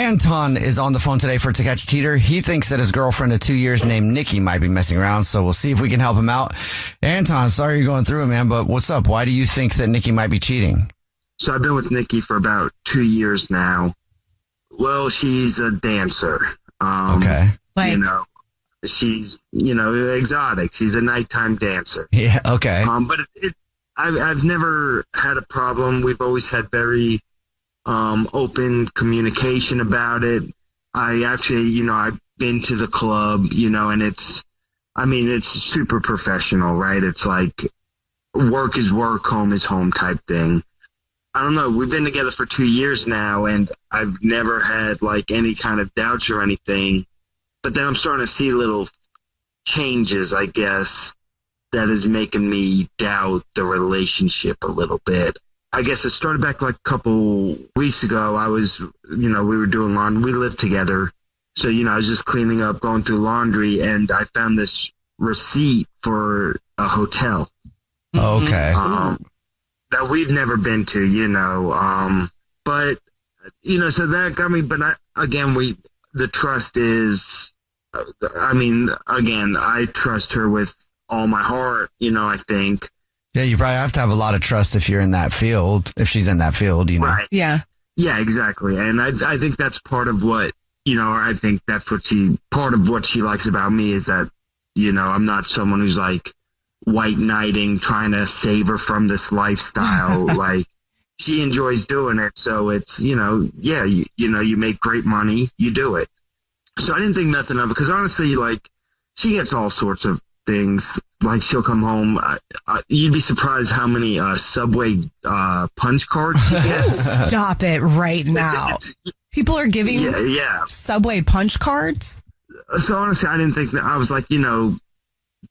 Anton is on the phone today for To Catch a Cheater. He thinks that his girlfriend of 2 years named Nikki might be messing around, so we'll see if we can help him out. Anton, sorry you're going through it, man, but what's up? Why do you think that Nikki might be cheating? So I've been with Nikki for about 2 years now. Well, she's a dancer. Okay. You know, she's, exotic. She's a nighttime dancer. Yeah, okay. But I've never had a problem. We've always had very open communication about it. I actually, I've been to the club, and it's super professional, right? It's like work is work, home is home type thing. I don't know. We've been together for 2 years now, and I've never had like any kind of doubts or anything. But then I'm starting to see little changes, I guess, that is making me doubt the relationship a little bit. I guess it started back like a couple weeks ago. I was, we were doing laundry. We lived together. So, I was just cleaning up, going through laundry, and I found this receipt for a hotel. Okay. That we've never been to, but, so that got me. But the trust is, I trust her with all my heart, I think. Yeah, you probably have to have a lot of trust if you're in that field, if she's in that field, Right. Yeah. Yeah, exactly. And I think that's part of what, I think that's part of what she likes about me is that, I'm not someone who's like white knighting, trying to save her from this lifestyle. Like she enjoys doing it. So it's, you make great money, you do it. So I didn't think nothing of it because honestly, like she gets all sorts of things. Like she'll come home. You'd be surprised how many Subway punch cards she gets. Stop it right now. People are giving Subway punch cards. So honestly, I didn't think. I was like,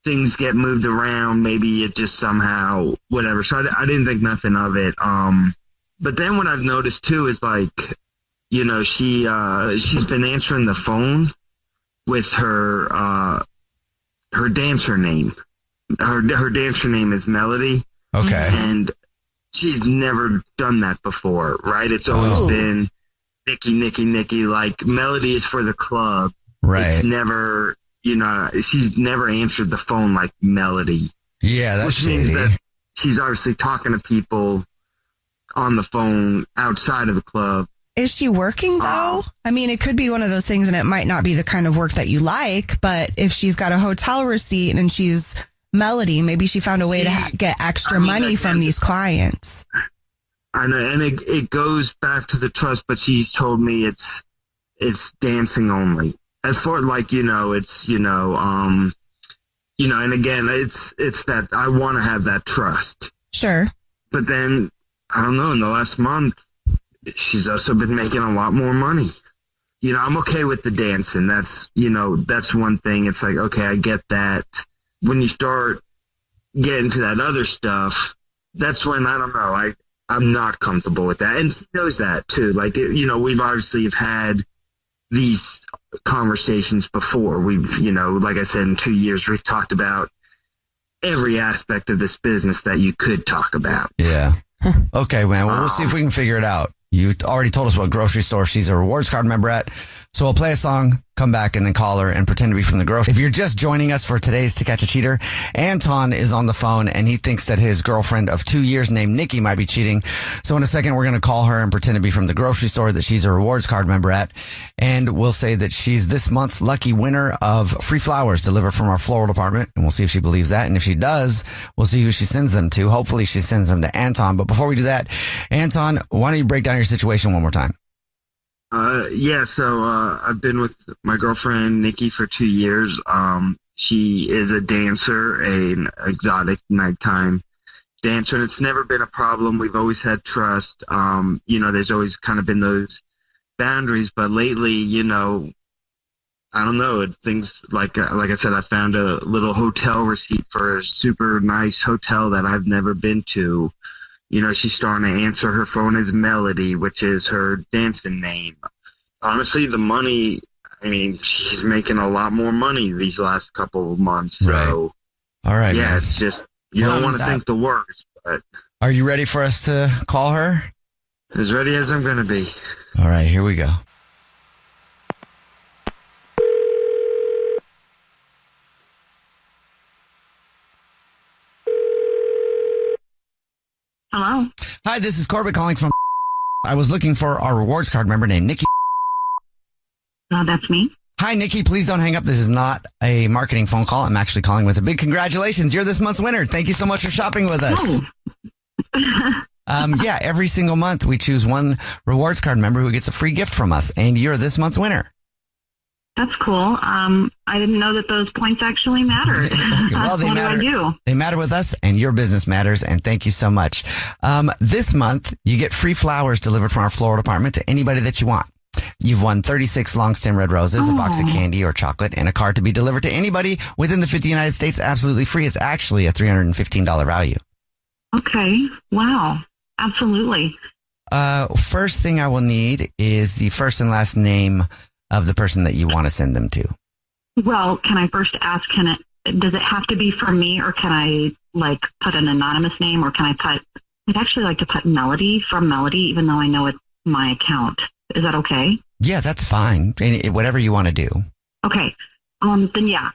things get moved around. Maybe it just somehow whatever. So I didn't think nothing of it. But then what I've noticed too is like, she's been answering the phone with her dancer name. Her dancer name is Melody. Okay. And she's never done that before, right? It's always been Nikki. Like Melody is for the club. Right. It's never, she's never answered the phone like Melody. Yeah, that's which means that she's obviously talking to people on the phone outside of the club. Is she working though? It could be one of those things and it might not be the kind of work that you like, but if she's got a hotel receipt and she's Melody, maybe she found a way to get extra money from these clients. I know, and it goes back to the trust, but she's told me it's dancing only. As far like, it's, and again, it's that I want to have that trust. Sure. But then, I don't know, in the last month, she's also been making a lot more money. I'm okay with the dancing. That's, that's one thing. It's like, okay, I get that. When you start getting to that other stuff, that's when, I don't know, I'm not comfortable with that. And she knows that too. Like, we've obviously have had these conversations before. We've, like I said, in 2 years, we've talked about every aspect of this business that you could talk about. Yeah. Okay, man. Well, we'll see if we can figure it out. You already told us what grocery store she's a rewards card member at. So we'll play a song, come back, and then call her and pretend to be from the grocery. If you're just joining us for today's To Catch a Cheater, Anton is on the phone, and he thinks that his girlfriend of 2 years named Nikki might be cheating. So in a second, we're going to call her and pretend to be from the grocery store that she's a rewards card member at. And we'll say that she's this month's lucky winner of free flowers delivered from our floral department. And we'll see if she believes that. And if she does, we'll see who she sends them to. Hopefully she sends them to Anton. But before we do that, Anton, why don't you break down your situation one more time? So I've been with my girlfriend Nikki for 2 years. She is a dancer, an exotic nighttime dancer, and it's never been a problem. We've always had trust. There's always kind of been those boundaries, but lately, I don't know. Things like I said, I found a little hotel receipt for a super nice hotel that I've never been to. She's starting to answer her phone as Melody, which is her dancing name. Honestly, the money, she's making a lot more money these last couple of months. So, right. All right, yeah, man. it's just, you don't want to think the worst, but. Are you ready for us to call her? As ready as I'm going to be. All right, here we go. Hi, this is Corbett calling from. I was looking for our rewards card member named Nikki. That's me. Hi, Nikki. Please don't hang up. This is not a marketing phone call. I'm actually calling with a big congratulations. You're this month's winner. Thank you so much for shopping with us. Oh. Yeah, every single month we choose one rewards card member who gets a free gift from us, and you're this month's winner. That's cool. I didn't know that those points actually mattered. Well, they what matter. do I do? They matter with us, and your business matters, and thank you so much. This month, you get free flowers delivered from our floral department to anybody that you want. You've won 36 long stem red roses, a box of candy or chocolate, and a card to be delivered to anybody within the 50 United States absolutely free. It's actually a $315 value. Okay. Wow. Absolutely. First thing I will need is the first and last name of the person that you want to send them to. Well, can I first ask, does it have to be from me, or can I put an anonymous name, or can I'd actually like to put Melody from Melody, even though I know it's my account. Is that okay? Yeah, that's fine. Whatever you want to do. Okay. Then yeah,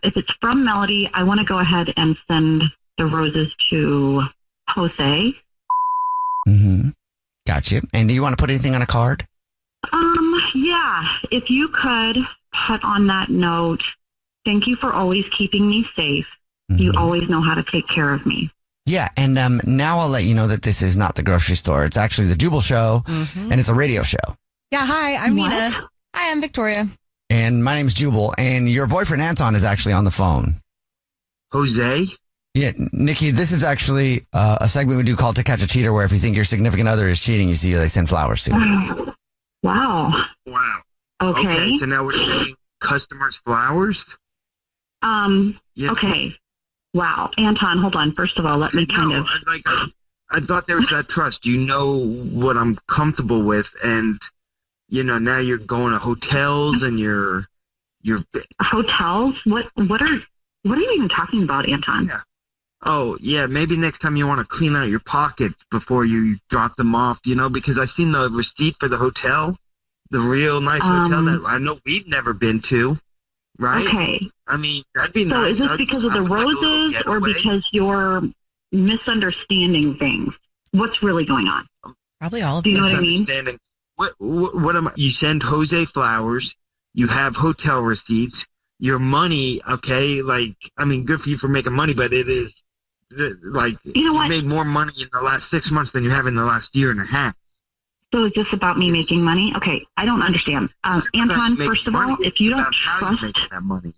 if it's from Melody, I want to go ahead and send the roses to Jose. Mm-hmm. Gotcha. And do you want to put anything on a card? Yeah, if you could put on that note, thank you for always keeping me safe. Mm-hmm. You always know how to take care of me. Yeah, and now I'll let you know that this is not the grocery store. It's actually the Jubal show, and it's a radio show. Yeah, hi, I'm What? Nina. Hi, I'm Victoria. And my name's Jubal, and your boyfriend Anton is actually on the phone. Jose? Yeah, Nikki, this is actually a segment we do called To Catch a Cheater, where if you think your significant other is cheating, you see who they send flowers to. Wow. Wow. Okay. So now we're sending customers flowers? Yeah. Okay. Wow. Anton, hold on. First of all, let me I thought there was that trust. You know what I'm comfortable with, and now you're going to hotels and you're hotels. What are you even talking about, Anton? Yeah. Oh yeah, maybe next time you want to clean out your pockets before you drop them off. Because I seen the receipt for the hotel, the real nice hotel that I know we've never been to. Right? Okay. I mean, that'd be so nice. is this because of the roses, or because you're misunderstanding things? What's really going on? Probably all of Do you them. know what I mean? What am I? You send Jose flowers. You have hotel receipts. Your money, okay? Good for you for making money, but it is you made more money in the last 6 months than you have in the last year and a half. So is this about me making money? Okay, I don't understand. Anton, first of all, if you don't trust that money.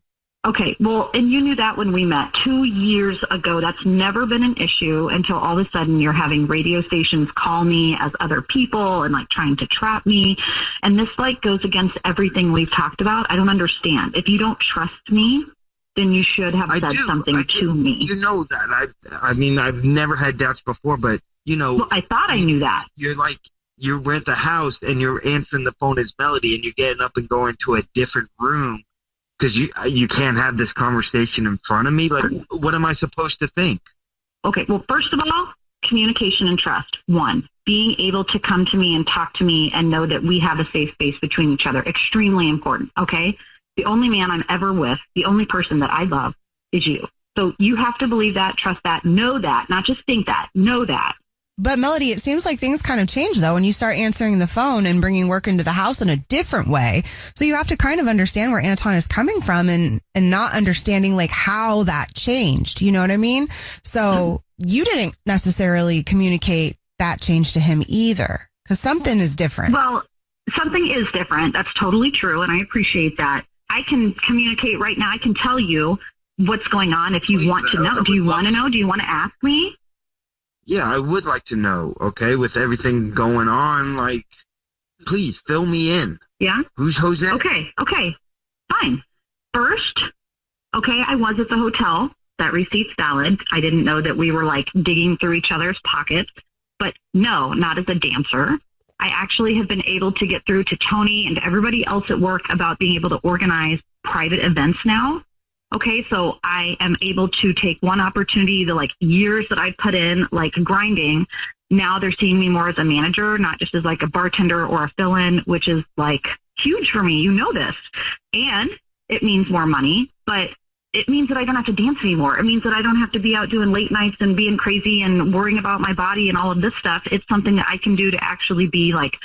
Okay, well, and you knew that when we met 2 years ago. That's never been an issue until all of a sudden you're having radio stations call me as other people and trying to trap me. And this goes against everything we've talked about. I don't understand. If you don't trust me, then you should have said something to me. You know that. I've never had doubts before, but Well, I thought I knew that. You rent a house and you're answering the phone as Melody and you're getting up and going to a different room. Because you can't have this conversation in front of me. What am I supposed to think? Okay, well, first of all, communication and trust. One, being able to come to me and talk to me and know that we have a safe space between each other. Extremely important, okay? The only man I'm ever with, the only person that I love is you. So you have to believe that, trust that, know that, not just think that, know that. But Melody, it seems like things kind of change though when you start answering the phone and bringing work into the house in a different way. So you have to kind of understand where Anton is coming from and not understanding how that changed. You know what I mean? So you didn't necessarily communicate that change to him either, because something is different. Well, something is different. That's totally true. And I appreciate that. I can communicate right now. I can tell you what's going on if you want to know. Do you want to know? Do you want to ask me? Yeah, I would like to know, okay, with everything going on, please fill me in. Yeah? Who's Jose? Okay, fine. First, I was at the hotel. That receipt's valid. I didn't know that we were digging through each other's pockets, but no, not as a dancer. I actually have been able to get through to Tony and to everybody else at work about being able to organize private events now. Okay, so I am able to take one opportunity, the years that I put in, grinding. Now they're seeing me more as a manager, not just as a bartender or a fill-in, which is huge for me. You know this. And it means more money, but it means that I don't have to dance anymore. It means that I don't have to be out doing late nights and being crazy and worrying about my body and all of this stuff. It's something that I can do to actually be like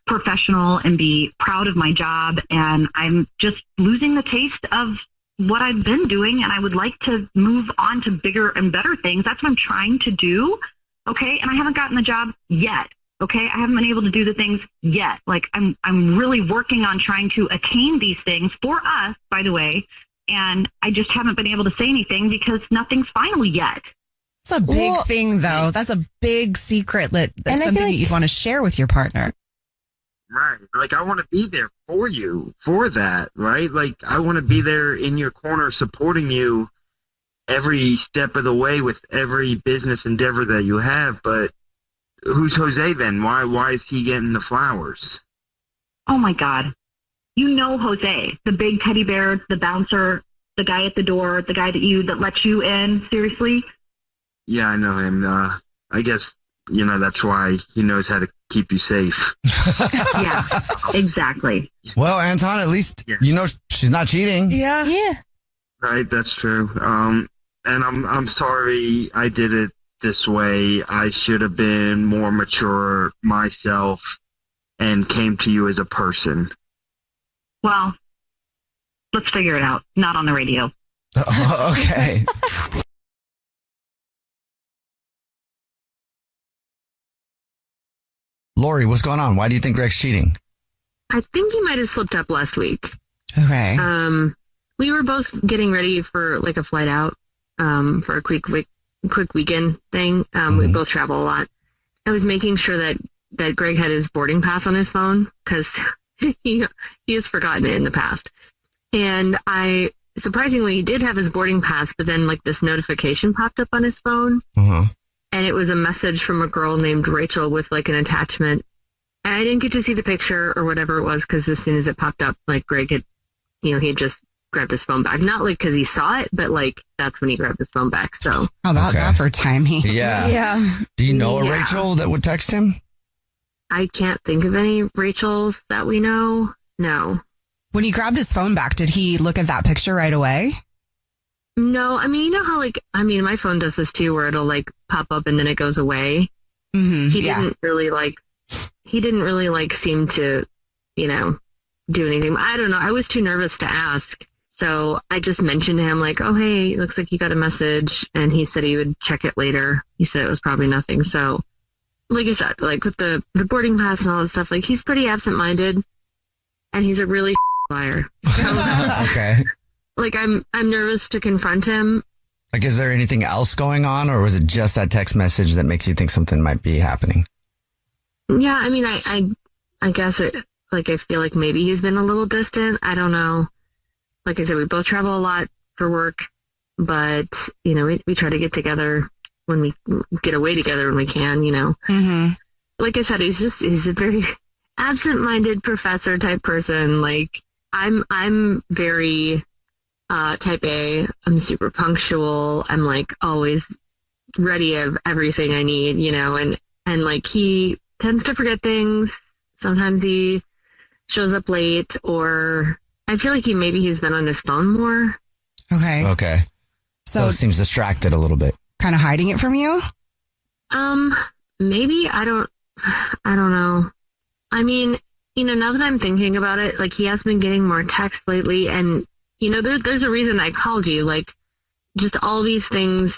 professional and be proud of my job. And I'm just losing the taste of what I've been doing. And I would like to move on to bigger and better things. That's what I'm trying to do. Okay. And I haven't gotten the job yet. Okay. I haven't been able to do the things yet. Like I'm really working on trying to attain these things for us, by the way. And I just haven't been able to say anything because nothing's final yet. It's a big thing, though. That's a big secret that's something that you'd want to share with your partner. Right. Like, I want to be there for you for that, right? Like, I want to be there in your corner supporting you every step of the way with every business endeavor that you have. But who's Jose then? Why is he getting the flowers? Oh, my God. You know Jose, the big teddy bear, the bouncer, the guy at the door, the guy that lets you in. Seriously? Yeah, I know him. I guess, that's why he knows how to keep you safe. Yeah, exactly. Well, Anton, at least she's not cheating. Yeah. Yeah. Right, that's true. And I'm sorry I did it this way. I should have been more mature myself and came to you as a person. Well, let's figure it out. Not on the radio. Okay. Lori, what's going on? Why do you think Greg's cheating? I think he might have slipped up last week. Okay. We were both getting ready for like a flight out, for a quick weekend thing. We both travel a lot. I was making sure that Greg had his boarding pass on his phone because he has forgotten it in the past. And surprisingly, he did have his boarding pass, but then like this notification popped up on his phone. Uh-huh. And it was a message from a girl named Rachel with like an attachment. And I didn't get to see the picture or whatever it was because as soon as it popped up, like Greg had, he had just grabbed his phone back. Not like because he saw it, but like that's when he grabbed his phone back. So how about that for timing? Yeah. Yeah. Do you know a Rachel that would text him? I can't think of any Rachels that we know. No. When he grabbed his phone back, did he look at that picture right away? No, I mean, you know how my phone does this too, where it'll like pop up and then it goes away. Mm-hmm. He didn't really seem to, do anything. I don't know. I was too nervous to ask. So I just mentioned to him like, oh, hey, it looks like you got a message. And he said he would check it later. He said it was probably nothing. So like I said, like with the boarding pass and all that stuff, like he's pretty absent-minded and he's a really liar. So, Okay. like I'm nervous to confront him. Like, is there anything else going on, or was it just that text message that makes you think something might be happening? Yeah, I mean, I guess it, like, I feel like maybe he's been a little distant. I don't know. Like I said, we both travel a lot for work, but, we try to get together when we get away together when we can, Mm-hmm. Like I said, he's a very absent-minded professor type person. Like, I'm very type A. I'm super punctual. I'm like always ready of everything I need, and like he tends to forget things. Sometimes he shows up late, or I feel like he's been on his phone more. Okay. So it seems distracted a little bit. Kind of hiding it from you? Maybe. I don't know. I mean, now that I'm thinking about it, like he has been getting more texts lately, and there's a reason I called you, like just all these things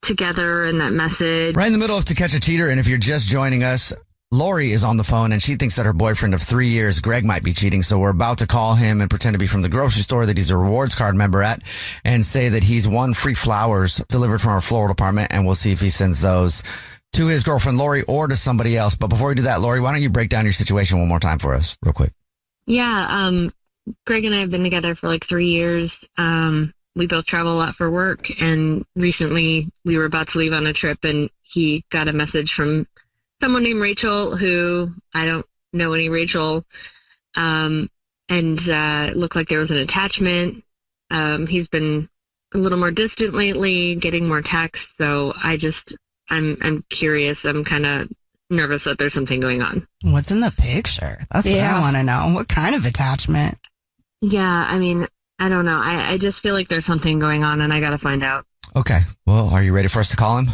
together and that message. Right in the middle of To Catch a Cheater, and if you're just joining us, Lori is on the phone and she thinks that her boyfriend of 3 years, Greg, might be cheating. So we're about to call him and pretend to be from the grocery store that he's a rewards card member at and say that he's won free flowers delivered from our floral department. And we'll see if he sends those to his girlfriend, Lori, or to somebody else. But before we do that, Lori, why don't you break down your situation one more time for us real quick? Yeah. Greg and I have been together for like 3 years. We both travel a lot for work, and recently we were about to leave on a trip and he got a message from someone named Rachel, who I don't know any Rachel. And it looked like there was an attachment. He's been a little more distant lately, getting more texts. So I'm curious. I'm kind of nervous that there's something going on. What's in the picture? That's what I want to know. What kind of attachment? Yeah, I mean, I don't know. I just feel like there's something going on, and I got to find out. Okay. Well, are you ready for us to call him?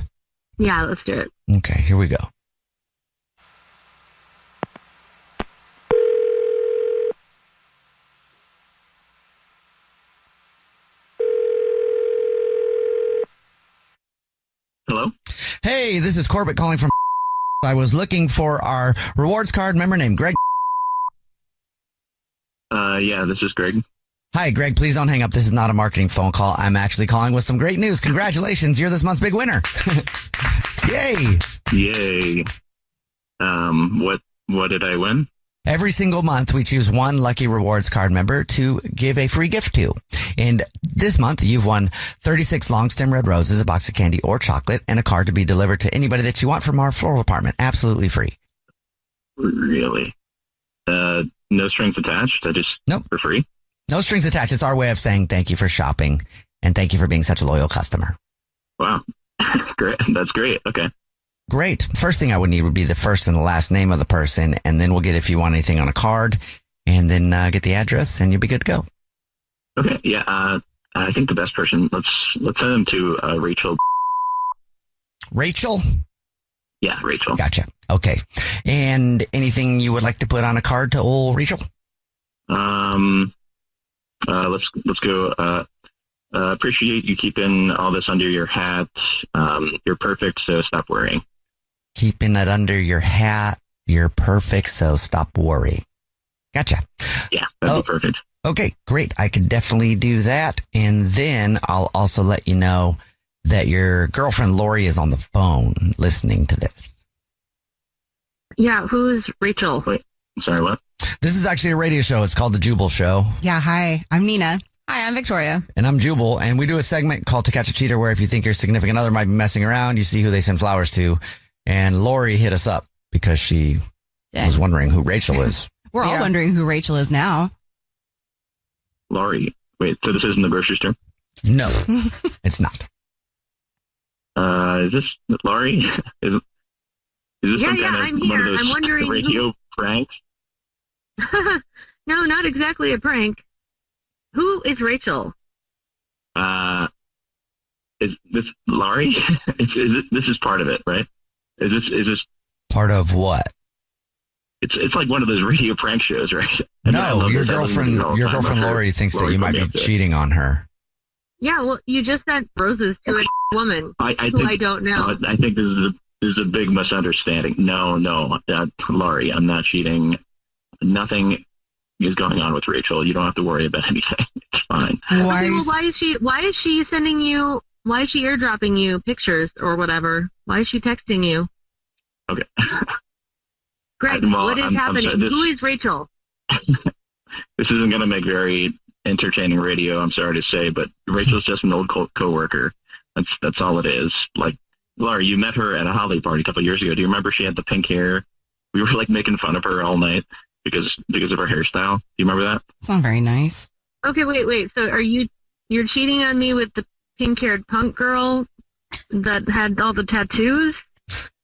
Yeah, let's do it. Okay, here we go. Hello? Hey, this is Corbett calling from. I was looking for our rewards card member named Greg. Yeah, this is Greg. Hi, Greg. Please don't hang up. This is not a marketing phone call. I'm actually calling with some great news. Congratulations. You're this month's big winner. Yay. Yay. What did I win? Every single month, we choose one lucky rewards card member to give a free gift to. And this month, you've won 36 long stem red roses, a box of candy or chocolate, and a card to be delivered to anybody that you want from our floral department. Absolutely free. Really? No strings attached? Nope. For free? No strings attached. It's our way of saying thank you for shopping and thank you for being such a loyal customer. Wow. Great. That's great. Okay. Great. First thing I would need would be the first and the last name of the person, and then we'll get if you want anything on a card, and then get the address, and you'll be good to go. Okay. Yeah. I think the best person. Let's send them to Rachel. Rachel? Yeah, Rachel. Gotcha. Okay. And anything you would like to put on a card to old Rachel? Let's go. Appreciate you keeping all this under your hat. You're perfect, so stop worrying. Keeping it under your hat. You're perfect, so stop worrying. Gotcha. Yeah, that'd be perfect. Okay, great. I could definitely do that. And then I'll also let you know that your girlfriend Lori is on the phone listening to this. Yeah, who's Rachel? Wait, sorry, what? This is actually a radio show. It's called The Jubal Show. Yeah, hi. I'm Nina. Hi, I'm Victoria. And I'm Jubal. And we do a segment called To Catch a Cheater where if you think your significant other might be messing around, you see who they send flowers to. And Lori hit us up because she was wondering who Rachel is. We're all wondering who Rachel is now. Laurie. Wait, so this isn't the grocery store? No, it's not. Is this Laurie? Is this some kind of I'm one of here. those I'm wondering radio pranks? No, not exactly a prank. Who is Rachel? Is this Laurie? This is part of it, right? Is this part of what? It's like one of those radio prank shows, right? No, your girlfriend Lori thinks that you might be cheating on her. Yeah, well, you just sent roses to a woman I don't know. I think this is a big misunderstanding. No, Laurie, I'm not cheating. Nothing is going on with Rachel. You don't have to worry about anything. It's fine. Why is she sending you? Why is she airdropping you pictures or whatever? Why is she texting you? Okay. Greg, what is happening? Who is Rachel? This isn't going to make very entertaining radio, I'm sorry to say, but Rachel's just an old co-worker. That's all it is. Like, Laura, you met her at a holiday party a couple of years ago. Do you remember she had the pink hair? We were like making fun of her all night because of her hairstyle. Do you remember that? It's not very nice. Okay, wait. So you're cheating on me with the pink-haired punk girl that had all the tattoos?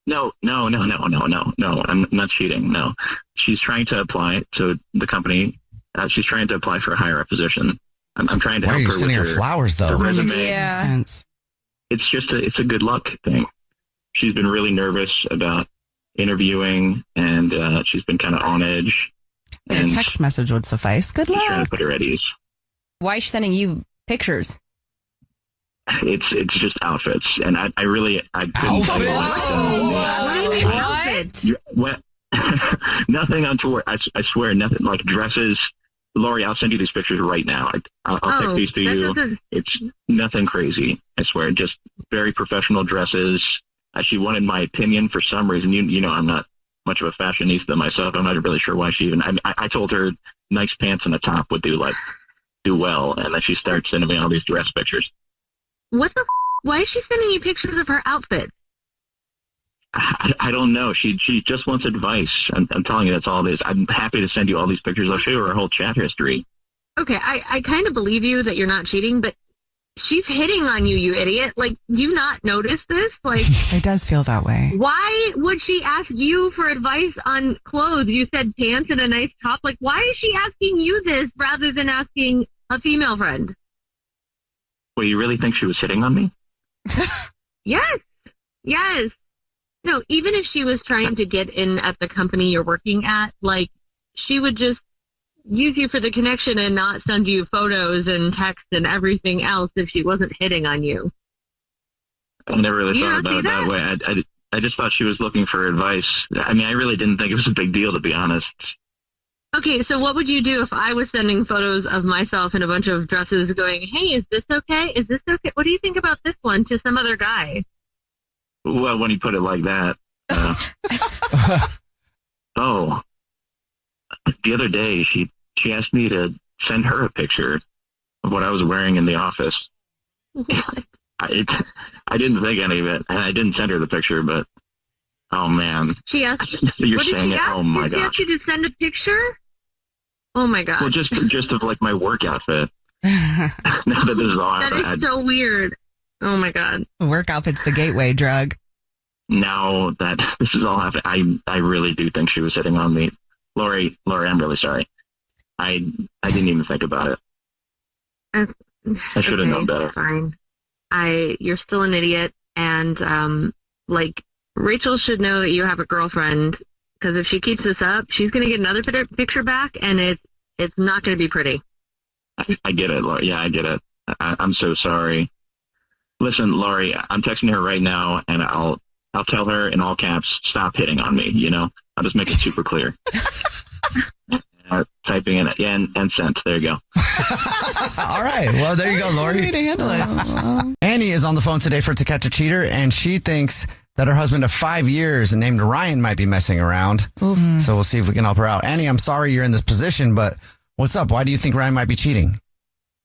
No. I'm not cheating. No, she's trying to apply to the company. She's trying to apply for a higher up position. I'm trying to help her. Why are you sending her flowers, though? Yeah. It's a good luck thing. She's been really nervous about interviewing, and she's been kind of on edge. And a text message would suffice. Good luck. Trying to put her at ease. Why is she sending you pictures? It's just outfits, and I couldn't tell you what? Nothing untoward. I swear, nothing like dresses. Lori, I'll send you these pictures right now. I'll text these to you. It's nothing crazy. I swear, just very professional dresses. She wanted my opinion for some reason. You know, I'm not much of a fashionista myself. I'm not really sure why she even. I told her nice pants and a top would do well, and then she starts sending me all these dress pictures. What the? Why is she sending you pictures of her outfit? I don't know. She just wants advice. I'm telling you, that's all it is. I'm happy to send you all these pictures. I'll show you her whole chat history. Okay, I kind of believe you that you're not cheating, but she's hitting on you, you idiot. Like, you not notice this? Like, it does feel that way. Why would she ask you for advice on clothes? You said pants and a nice top. Like, why is she asking you this rather than asking A female friend. Well, you really think she was hitting on me? Yes. Yes. No, even if she was trying to get in at the company you're working at, like, she would just use you for the connection and not send you photos and texts and everything else if she wasn't hitting on you. I never really thought about it that way. I just thought she was looking for advice. I mean, I really didn't think it was a big deal, to be honest. Okay, so what would you do if I was sending photos of myself in a bunch of dresses going, hey, is this okay? Is this okay? What do you think about this one to some other guy? Well, when you put it like that. Oh. The other day, she asked me to send her a picture of what I was wearing in the office. What? I didn't think any of it, and I didn't send her the picture, but oh man. She asked, You're what did saying she it? ask? Oh my Did she gosh. ask you to send a picture? Oh my god. Well, just of like my work outfit. Now that this is all That happening, is so weird. Oh my god. Work outfit's the gateway drug. now that this is all happening, I really do think she was hitting on me. Lori, I'm really sorry. I didn't even think about it. I should have known better. Fine. You're still an idiot, and like Rachel should know that you have a girlfriend, because if she keeps this up, she's going to get another picture back, and it's not going to be pretty. I get it, Lori. Yeah, I get it. I'm so sorry. Listen, Lori, I'm texting her right now, and I'll tell her in all caps, stop hitting on me. You know, I'll just make it super clear. Typing in, yeah, and sent. There you go. All right. Well, there you go, Lori. Way to handle it. Annie is on the phone today for To Catch a Cheater, and she thinks that her husband of 5 years named Ryan might be messing around. So we'll see if we can help her out. Annie, I'm sorry you're in this position, but what's up? Why do you think Ryan might be cheating?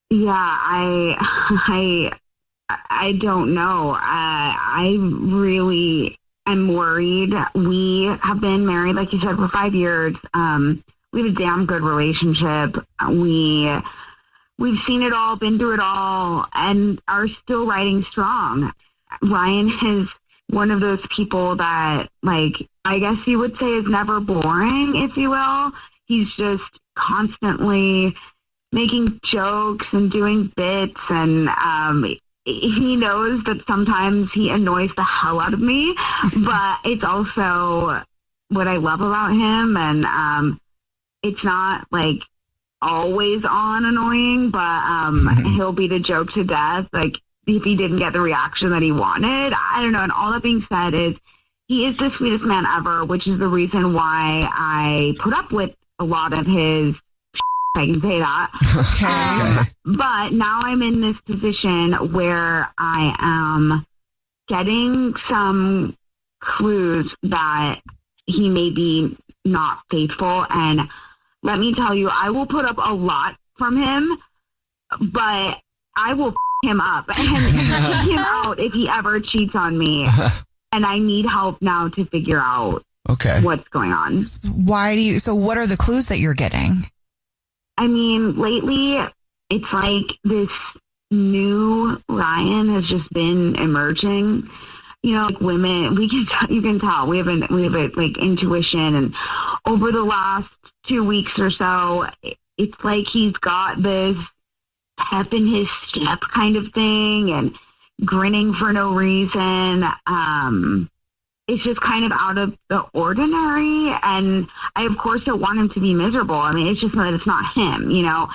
Yeah, I don't know. I really am worried. We have been married, like you said, for 5 years. We have a damn good relationship. We've seen it all, been through it all, and are still riding strong. Ryan is one of those people that, like, I guess you would say is never boring, if you will. He's just constantly making jokes and doing bits, and he knows that sometimes he annoys the hell out of me, but it's also what I love about him, and it's not like always on annoying, but he'll beat a joke to death, like if he didn't get the reaction that he wanted. I don't know. And all that being said is he is the sweetest man ever, which is the reason why I put up with a lot of his I can say that. Okay. But now I'm in this position where I am getting some clues that he may be not faithful. And let me tell you, I will put up a lot from him, but I will him up and take him out if he ever cheats on me. And I need help now to figure out what's going on. So what are the clues that you're getting? I mean, lately, it's like this new Ryan has just been emerging. You know, like women, you can tell we have a like intuition, and over the last 2 weeks or so, it's like he's got this pep in his step kind of thing, and grinning for no reason. It's just kind of out of the ordinary. And I, of course, don't want him to be miserable. I mean, it's just that it's not him, you know.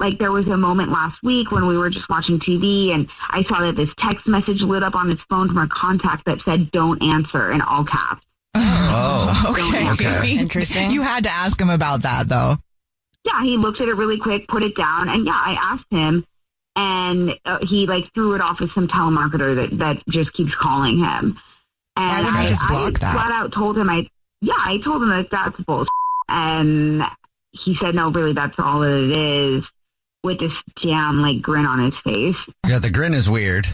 Like there was a moment last week when we were just watching TV, and I saw that this text message lit up on his phone from a contact that said, "Don't answer," in all caps. Oh, okay. Interesting. You had to ask him about that, though. Yeah, he looked at it really quick, put it down, and yeah, I asked him, and he like threw it off as some telemarketer that just keeps calling him. And why wouldn't I just block that? Flat out told him I told him that that's bullshit. And he said, no, really, that's all that it is, with this damn like grin on his face. Yeah, the grin is weird.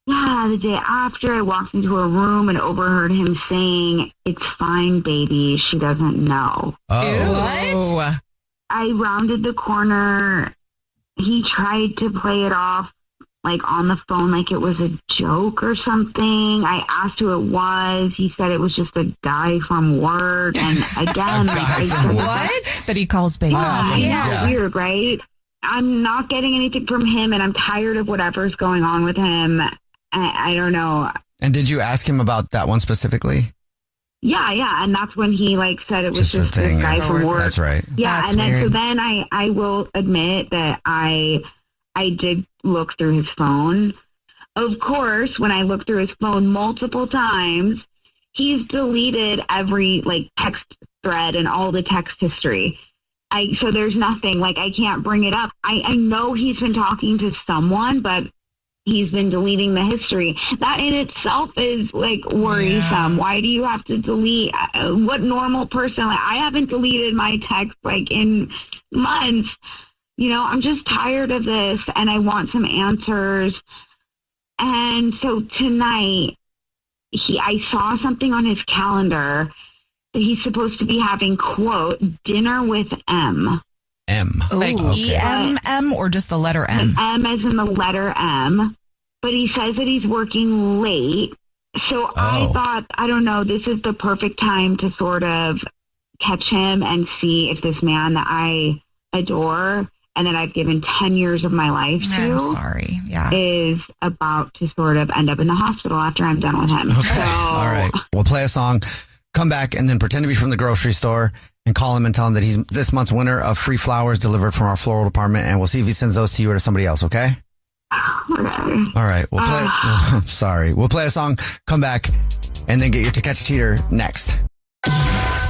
Yeah, the day after, I walked into a room and overheard him saying, "It's fine, baby. She doesn't know." Oh. What? I rounded the corner. He tried to play it off like on the phone like it was a joke or something. I asked who it was. He said it was just a guy from work. And again, like I said, What? That he calls baby. Yeah, weird, right? I'm not getting anything from him, and I'm tired of whatever's going on with him. I don't know. And did you ask him about that one specifically? Yeah. And that's when he said it was just this guy from work. That's right. Yeah. That's and then, weird. so then I will admit that I did look through his phone. Of course, when I looked through his phone multiple times, he's deleted every text thread and all the text history. So there's nothing, I can't bring it up. I know he's been talking to someone, but he's been deleting the history. That in itself is worrisome. Yeah. Why do you have to delete? What normal person? I haven't deleted my text in months. I'm just tired of this, and I want some answers. And so tonight, I saw something on his calendar that he's supposed to be having, quote, dinner with M. M. E-M-M or just the letter M? M as in the letter M. But he says that he's working late. So I thought, I don't know, this is the perfect time to sort of catch him and see if this man that I adore and that I've given 10 years of my life to is about to sort of end up in the hospital after I'm done with him. Okay. So, all right. We'll play a song, come back, and then pretend to be from the grocery store and call him and tell him that he's this month's winner of free flowers delivered from our floral department, and we'll see if he sends those to you or to somebody else, okay? Okay. All right. We'll play. I'm sorry. We'll play a song, come back, and then get your To Catch a Cheater next.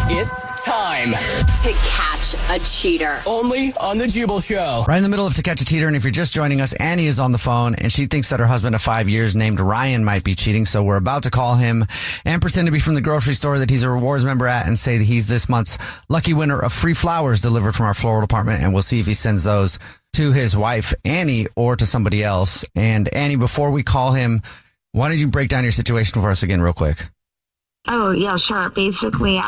It's time to catch a cheater. Only on the Jubal Show. Right in the middle of To Catch a Cheater, and if you're just joining us, Annie is on the phone, and she thinks that her husband of 5 years named Ryan might be cheating, so we're about to call him and pretend to be from the grocery store that he's a rewards member at and say that he's this month's lucky winner of free flowers delivered from our floral department, and we'll see if he sends those to his wife, Annie, or to somebody else. And Annie, before we call him, why don't you break down your situation for us again real quick? Oh, yeah, sure. Basically,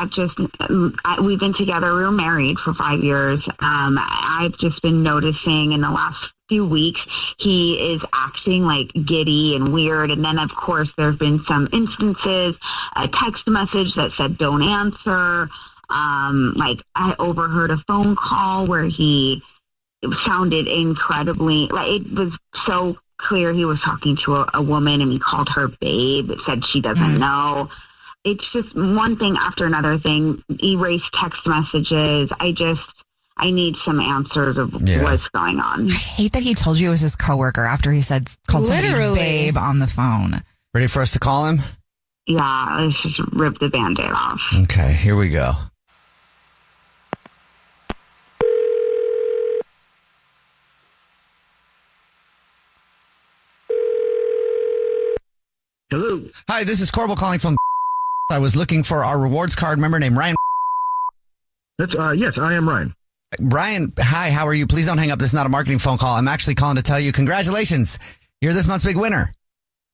we've been together. We were married for 5 years. I've just been noticing in the last few weeks, he is acting giddy and weird. And then, of course, there have been some instances, a text message that said, don't answer. I overheard a phone call where he sounded incredibly, it was so clear he was talking to a woman, and he called her babe. It said she doesn't know. It's just one thing after another thing. Erase text messages. I need some answers of what's going on. I hate that he told you it was his coworker after he called somebody babe on the phone. Ready for us to call him? Yeah, let's just rip the Band-Aid off. Okay, here we go. Hello. Hi, this is Corbel calling from. I was looking for our rewards card member named Ryan. That's yes, I am Ryan. Brian, hi, how are you? Please don't hang up. This is not a marketing phone call. I'm actually calling to tell you congratulations. You're this month's big winner.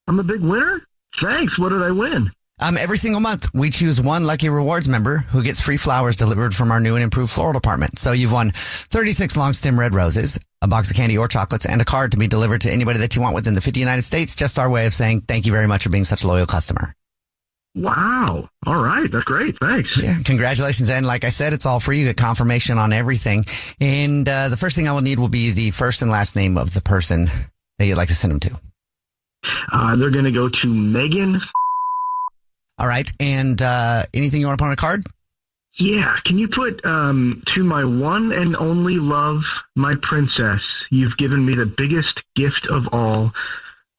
I'm a big winner? Thanks. What did I win? Every single month, we choose one lucky rewards member who gets free flowers delivered from our new and improved floral department. So you've won 36 long stem red roses, a box of candy or chocolates, and a card to be delivered to anybody that you want within the 50 United States. Just our way of saying thank you very much for being such a loyal customer. Wow. All right. That's great. Thanks. Yeah. Congratulations. And like I said, it's all free. You get confirmation on everything. And the first thing I will need will be the first and last name of the person that you'd like to send them to. They're going to go to Megan. All right. And anything you want to put on a card? Yeah. Can you put to my one and only love, my princess, you've given me the biggest gift of all,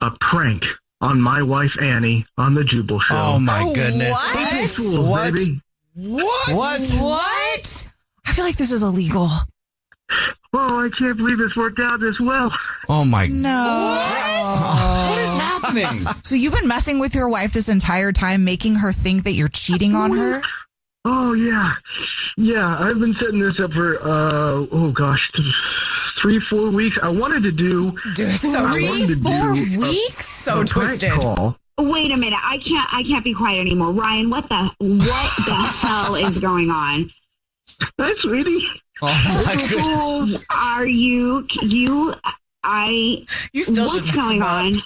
a prank on my wife, Annie, on the Jubal Show. Oh, my goodness. What? Baby. What? I feel like this is illegal. Oh, I can't believe this worked out this well. Oh, my. No. What is happening? So you've been messing with your wife this entire time, making her think that you're cheating on her? Oh, yeah. Yeah, I've been setting this up for, 3-4 weeks. I wanted to do... 3-4 weeks? So twisted. Call. Wait a minute. I can't be quiet anymore. Ryan, what the hell is going on? Hi, sweetie. Oh, my goodness. Are you still what's going on?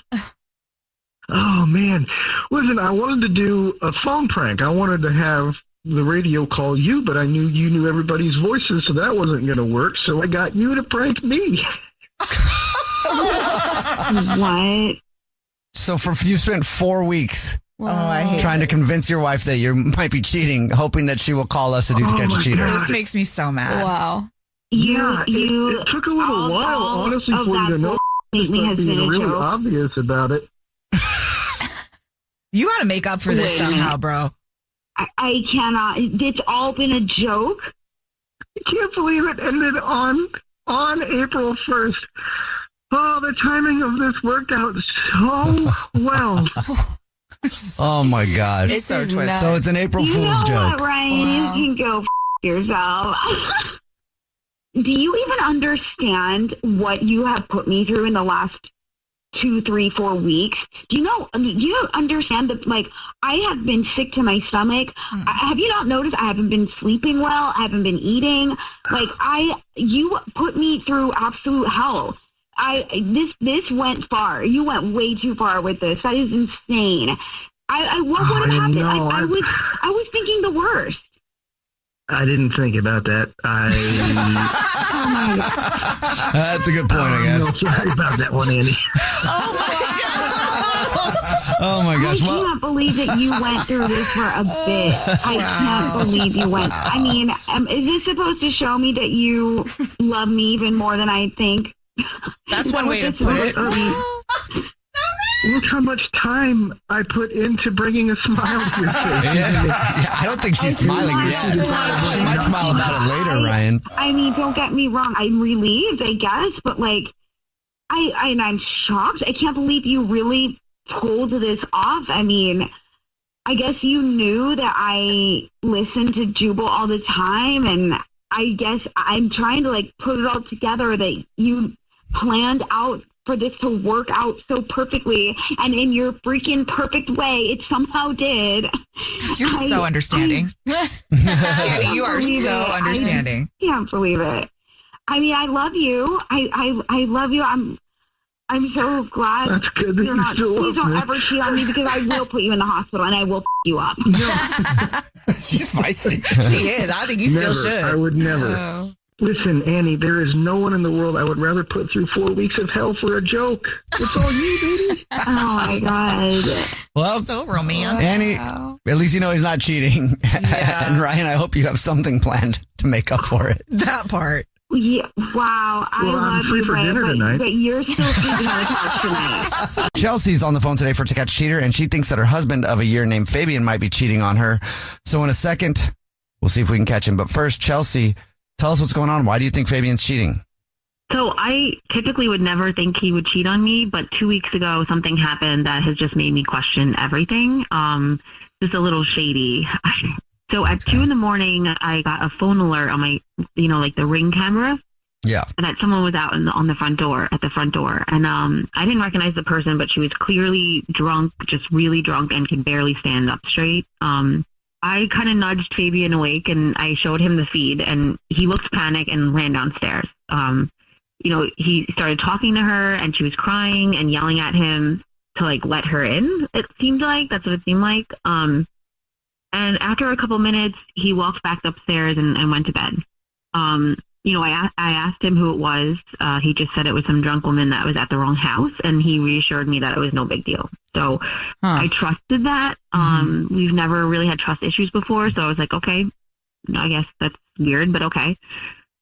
Oh, man. Listen, I wanted to do a phone prank. I wanted to have the radio call you, but I knew you knew everybody's voices, so that wasn't going to work. So I got you to prank me. What? So you spent 4 weeks trying to convince your wife that you might be cheating, hoping that she will call us to do To Catch a Cheater. This makes me so mad. Wow. It took a little while, honestly, for you to know. Being really obvious about it. You got to make up for this somehow, bro. I cannot. It's all been a joke. I can't believe it ended on April 1st. Oh, the timing of this worked out so well. Oh my gosh. It's so twisted. So it's an April Fool's joke. What, Ryan? Wow. You can go yourself. Do you even understand what you have put me through in the last 2, 3, 4 weeks? Do you understand that, like, I have been sick to my stomach. Have you not noticed I haven't been sleeping well? I haven't been eating. Like, you put me through absolute hell. This went far. You went way too far with this. That is insane. What would have happened? I was thinking the worst. I didn't think about that. That's a good point, I guess. I'm sorry about that one, Andy. Oh my gosh. I can't believe that you went through this for a bit. I can't believe you went. I mean, is this supposed to show me that you love me even more than I think? That's one way to put it. Look how much time I put into bringing a smile to your face. Yeah, I don't think she's smiling yet. She might smile about it later, Ryan. I mean, don't get me wrong. I'm relieved, I guess, but like, I'm shocked. I can't believe you really pulled this off. I mean, I guess you knew that I listened to Jubal all the time, and I guess I'm trying to like put it all together that you planned out for this to work out so perfectly, and in your freaking perfect way, it somehow did. You're so understanding. Annie, you are so understanding. I can't believe it. I mean, I love you. I love you. I'm so glad. That's good that you're not. Please don't me. ever cheat on me, because I will put you in the hospital and I will you up. No. She's feisty. She is. I think you still should. I would never. Oh. Listen, Annie, there is no one in the world I would rather put through 4 weeks of hell for a joke. It's all you, baby. Oh, my God. Well, so romantic. Annie, at least you know he's not cheating. Yeah. And Ryan, I hope you have something planned to make up for it. That part. Yeah, wow. I love free you, for Ray, dinner tonight. but you're still sleeping on the couch tonight. Chelsea's on the phone today for To Catch a Cheater, and she thinks that her husband of a year named Fabian might be cheating on her. So in a second, we'll see if we can catch him. But first, Chelsea, tell us what's going on. Why do you think Fabian's cheating? So I typically would never think he would cheat on me, but 2 weeks ago, something happened that has just made me question everything. Just a little shady. So at 2 a.m, I got a phone alert on my, like the Ring camera. Yeah. And that someone was out at the front door. And I didn't recognize the person, but she was clearly drunk, just really drunk, and could barely stand up straight. I kind of nudged Fabian awake, and I showed him the feed, and he looked panicked and ran downstairs. He started talking to her, and she was crying and yelling at him to like let her in. It seemed like that's what it seemed like. And after a couple minutes, he walked back upstairs and went to bed. I asked him who it was. He just said it was some drunk woman that was at the wrong house, and he reassured me that it was no big deal. So I trusted that. We've never really had trust issues before, so I was like, okay, I guess that's weird, but okay.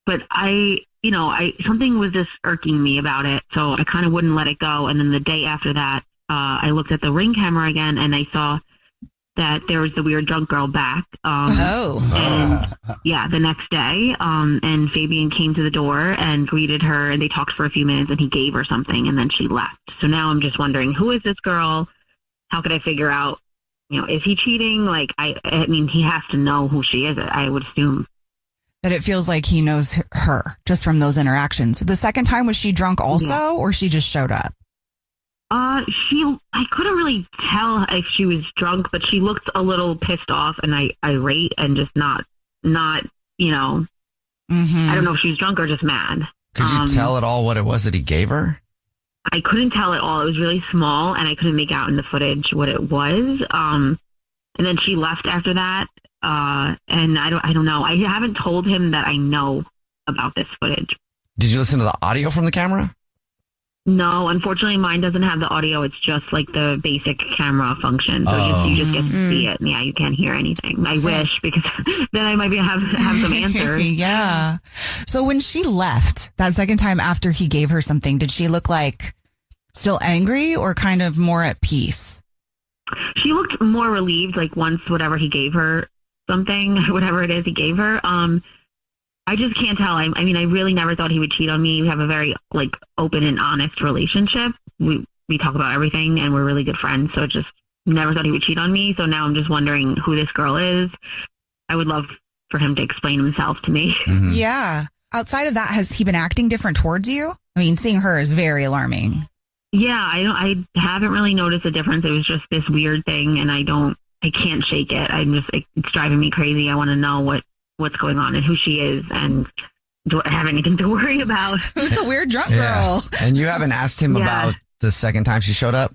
But something was just irking me about it, so I kind of wouldn't let it go. And then the day after that, I looked at the Ring camera again, and I saw that there was the weird drunk girl back. And the next day, and Fabian came to the door and greeted her, and they talked for a few minutes, and he gave her something, and then she left. So now I'm just wondering, who is this girl? How could I figure out, is he cheating? Like, I mean, he has to know who she is, I would assume. That it feels like he knows her just from those interactions. The second time, was she drunk also, or she just showed up? I couldn't really tell if she was drunk, but she looked a little pissed off and irate and just not, I don't know if she was drunk or just mad. Could you tell at all what it was that he gave her? I couldn't tell at all. It was really small, and I couldn't make out in the footage what it was. And then she left after that. And I don't know. I haven't told him that I know about this footage. Did you listen to the audio from the camera? No, unfortunately, mine doesn't have the audio. It's just like the basic camera function. So you just get to see it. And yeah, you can't hear anything. I wish, because then I might have some answers. Yeah. So when she left that second time after he gave her something, did she look like still angry or kind of more at peace? She looked more relieved, like once whatever he gave her something, whatever it is he gave her. I just can't tell. I mean, I really never thought he would cheat on me. We have a very like open and honest relationship. We talk about everything and we're really good friends. So just never thought he would cheat on me. So now I'm just wondering who this girl is. I would love for him to explain himself to me. Mm-hmm. Yeah. Outside of that, has he been acting different towards you? I mean, seeing her is very alarming. Yeah, I haven't really noticed a difference. It was just this weird thing and I can't shake it. It's driving me crazy. I want to know what's going on and who she is, and do I have anything to worry about? Who's the weird drunk girl? And you haven't asked him about the second time she showed up?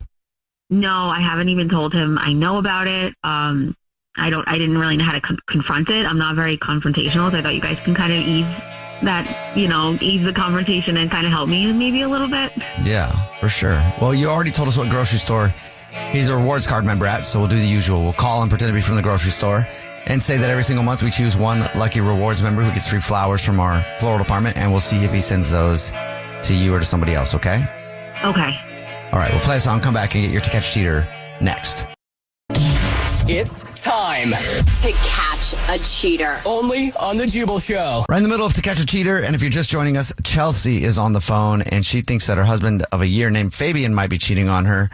No, I haven't even told him I know about it. I didn't really know how to confront it. I'm not very confrontational, so I thought you guys can kind of ease the confrontation and kind of help me maybe a little bit. Yeah, for sure. Well, you already told us what grocery store he's a rewards card member at, so we'll do the usual. We'll call and pretend to be from the grocery store and say that every single month we choose one lucky rewards member who gets free flowers from our floral department, and we'll see if he sends those to you or to somebody else, okay? Okay. All right, we'll play a song, come back and get your To Catch a Cheater next. It's time to catch a cheater. Only on the Jubal Show. Right in the middle of To Catch a Cheater, and if you're just joining us, Chelsea is on the phone, and she thinks that her husband of a year named Fabian might be cheating on her.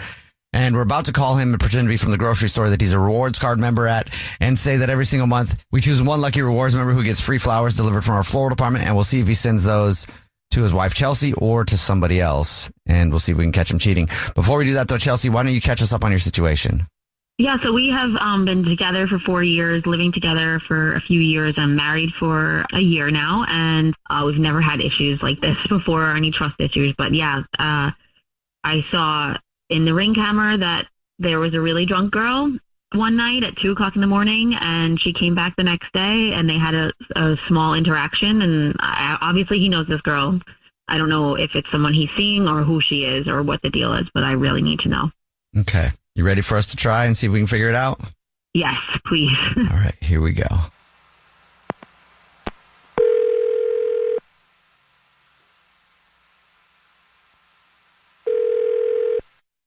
And we're about to call him and pretend to be from the grocery store that he's a rewards card member at, and say that every single month we choose one lucky rewards member who gets free flowers delivered from our floral department, and we'll see if he sends those to his wife Chelsea or to somebody else, and we'll see if we can catch him cheating. Before we do that though, Chelsea, why don't you catch us up on your situation? Yeah, so we have been together for 4 years, living together for a few years. I'm married for a year now, and we've never had issues like this before or any trust issues. But yeah, I saw in the Ring camera that there was a really drunk girl one night at 2:00 in the morning, and she came back the next day and they had a small interaction, and obviously he knows this girl. I don't know if it's someone he's seeing or who she is or what the deal is, but I really need to know. Okay. You ready for us to try and see if we can figure it out? Yes, please. All right, here we go.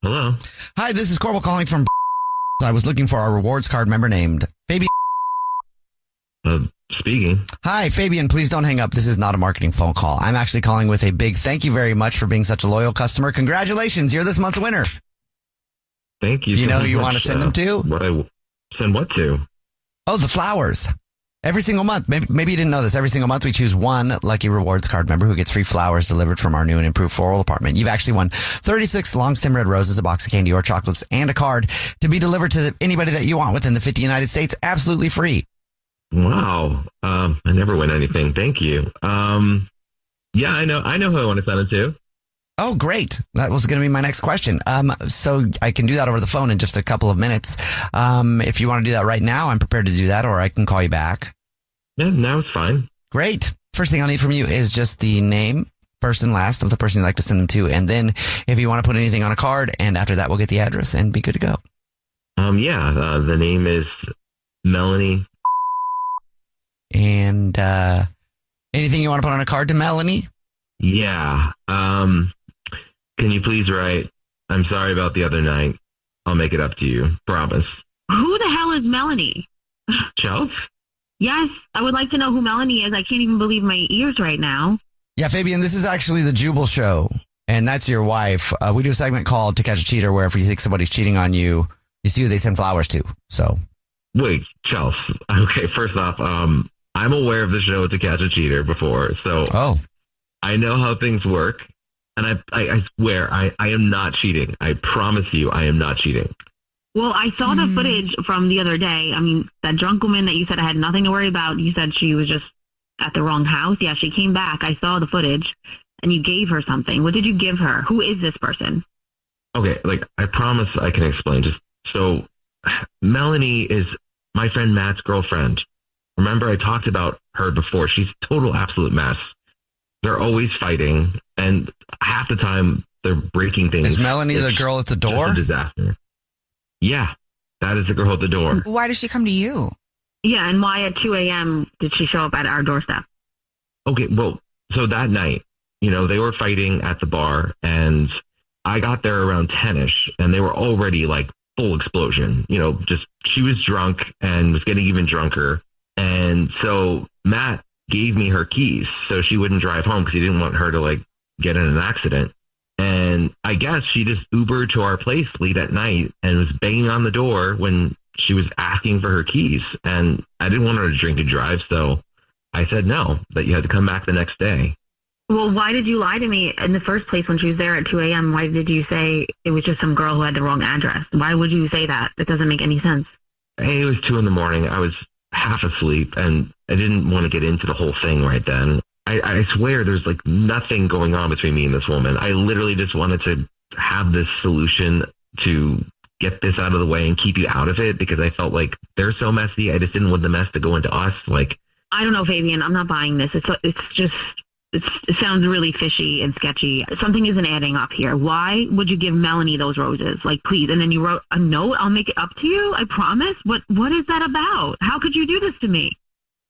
Hello. Hi, this is Corbel calling from. I was looking for our rewards card member named Fabian. Speaking. Hi, Fabian, please don't hang up. This is not a marketing phone call. I'm actually calling with a big thank you very much for being such a loyal customer. Congratulations, you're this month's winner. Thank you. You know who you want to send them to? Send what to? Oh, the flowers. Every single month. Maybe you didn't know this. Every single month we choose one lucky rewards card member who gets free flowers delivered from our new and improved floral department. You've actually won 36 long stem red roses, a box of candy or chocolates, and a card to be delivered to anybody that you want within the 50 United States, absolutely free. Wow. I never win anything. Thank you. Yeah, I know who I want to send it to. Oh, great. That was going to be my next question. So I can do that over the phone in just a couple of minutes. If you want to do that right now, I'm prepared to do that, or I can call you back. Yeah, now it's fine. Great. First thing I'll need from you is just the name, first and last, of the person you'd like to send them to. And then if you want to put anything on a card, and after that, we'll get the address and be good to go. The name is Melanie. And anything you want to put on a card to Melanie? Yeah. Can you please write, I'm sorry about the other night. I'll make it up to you. Promise. Who the hell is Melanie? Chelsea? Yes, I would like to know who Melanie is. I can't even believe my ears right now. Yeah, Fabian, this is actually the Jubal Show, and that's your wife. We do a segment called To Catch a Cheater, where if you think somebody's cheating on you, you see who they send flowers to. So, wait, Chelsea. Okay, first off, I'm aware of the show To Catch a Cheater before, so I know how things work, and I swear I am not cheating. I promise you, I am not cheating. Well, I saw the footage from the other day. I mean, that drunk woman that you said I had nothing to worry about, you said she was just at the wrong house. Yeah, she came back. I saw the footage, and you gave her something. What did you give her? Who is this person? Okay, I promise I can explain. So Melanie is my friend Matt's girlfriend. Remember, I talked about her before. She's a total absolute mess. They're always fighting, and half the time they're breaking things. Is Melanie the girl at the door? Just a disaster. Yeah, that is the girl at the door. Why does she come to you? Yeah, and why at 2 a.m. did she show up at our doorstep? Okay, well, so that night, they were fighting at the bar, and I got there around 10-ish, and they were already like full explosion. Just she was drunk and was getting even drunker. And so Matt gave me her keys so she wouldn't drive home because he didn't want her to like get in an accident. And I guess she just Ubered to our place late at night and was banging on the door when she was asking for her keys. And I didn't want her to drink and drive, so I said no, that you had to come back the next day. Well, why did you lie to me in the first place when she was there at 2 a.m.? Why did you say it was just some girl who had the wrong address? Why would you say that? That doesn't make any sense. Hey, it was 2 a.m. I was half asleep and I didn't want to get into the whole thing right then. I swear there's like nothing going on between me and this woman. I literally just wanted to have this solution to get this out of the way and keep you out of it because I felt like they're so messy. I just didn't want the mess to go into us. Like, I don't know, Fabian. I'm not buying this. It sounds really fishy and sketchy. Something isn't adding up here. Why would you give Melanie those roses? Like, please. And then you wrote a note. I'll make it up to you. I promise. What is that about? How could you do this to me?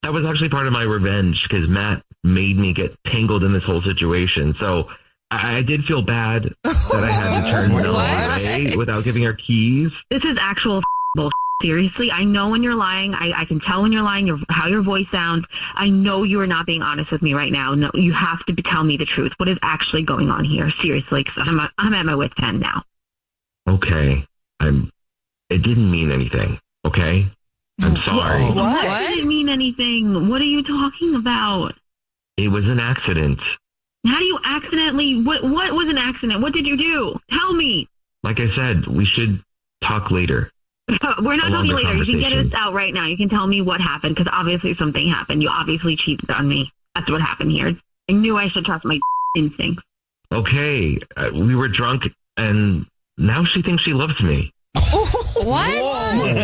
That was actually part of my revenge because Matt made me get tangled in this whole situation. So I did feel bad that I had to turn Melanie away without giving her keys. This is actual bullshit. Seriously, I know when you're lying. I can tell when you're lying, how your voice sounds. I know you are not being honest with me right now. No, you have to tell me the truth. What is actually going on here? Seriously, because I'm at my wit's end now. Okay, it didn't mean anything. Okay, I'm sorry. What? It didn't mean anything. What are you talking about? It was an accident. How do you accidentally? What was an accident? What did you do? Tell me. Like I said, we should talk later. We're not talking later. You can get us out right now. You can tell me what happened because obviously something happened. You obviously cheated on me. That's what happened here. I knew I should trust my instincts. Okay, we were drunk and now she thinks she loves me. What?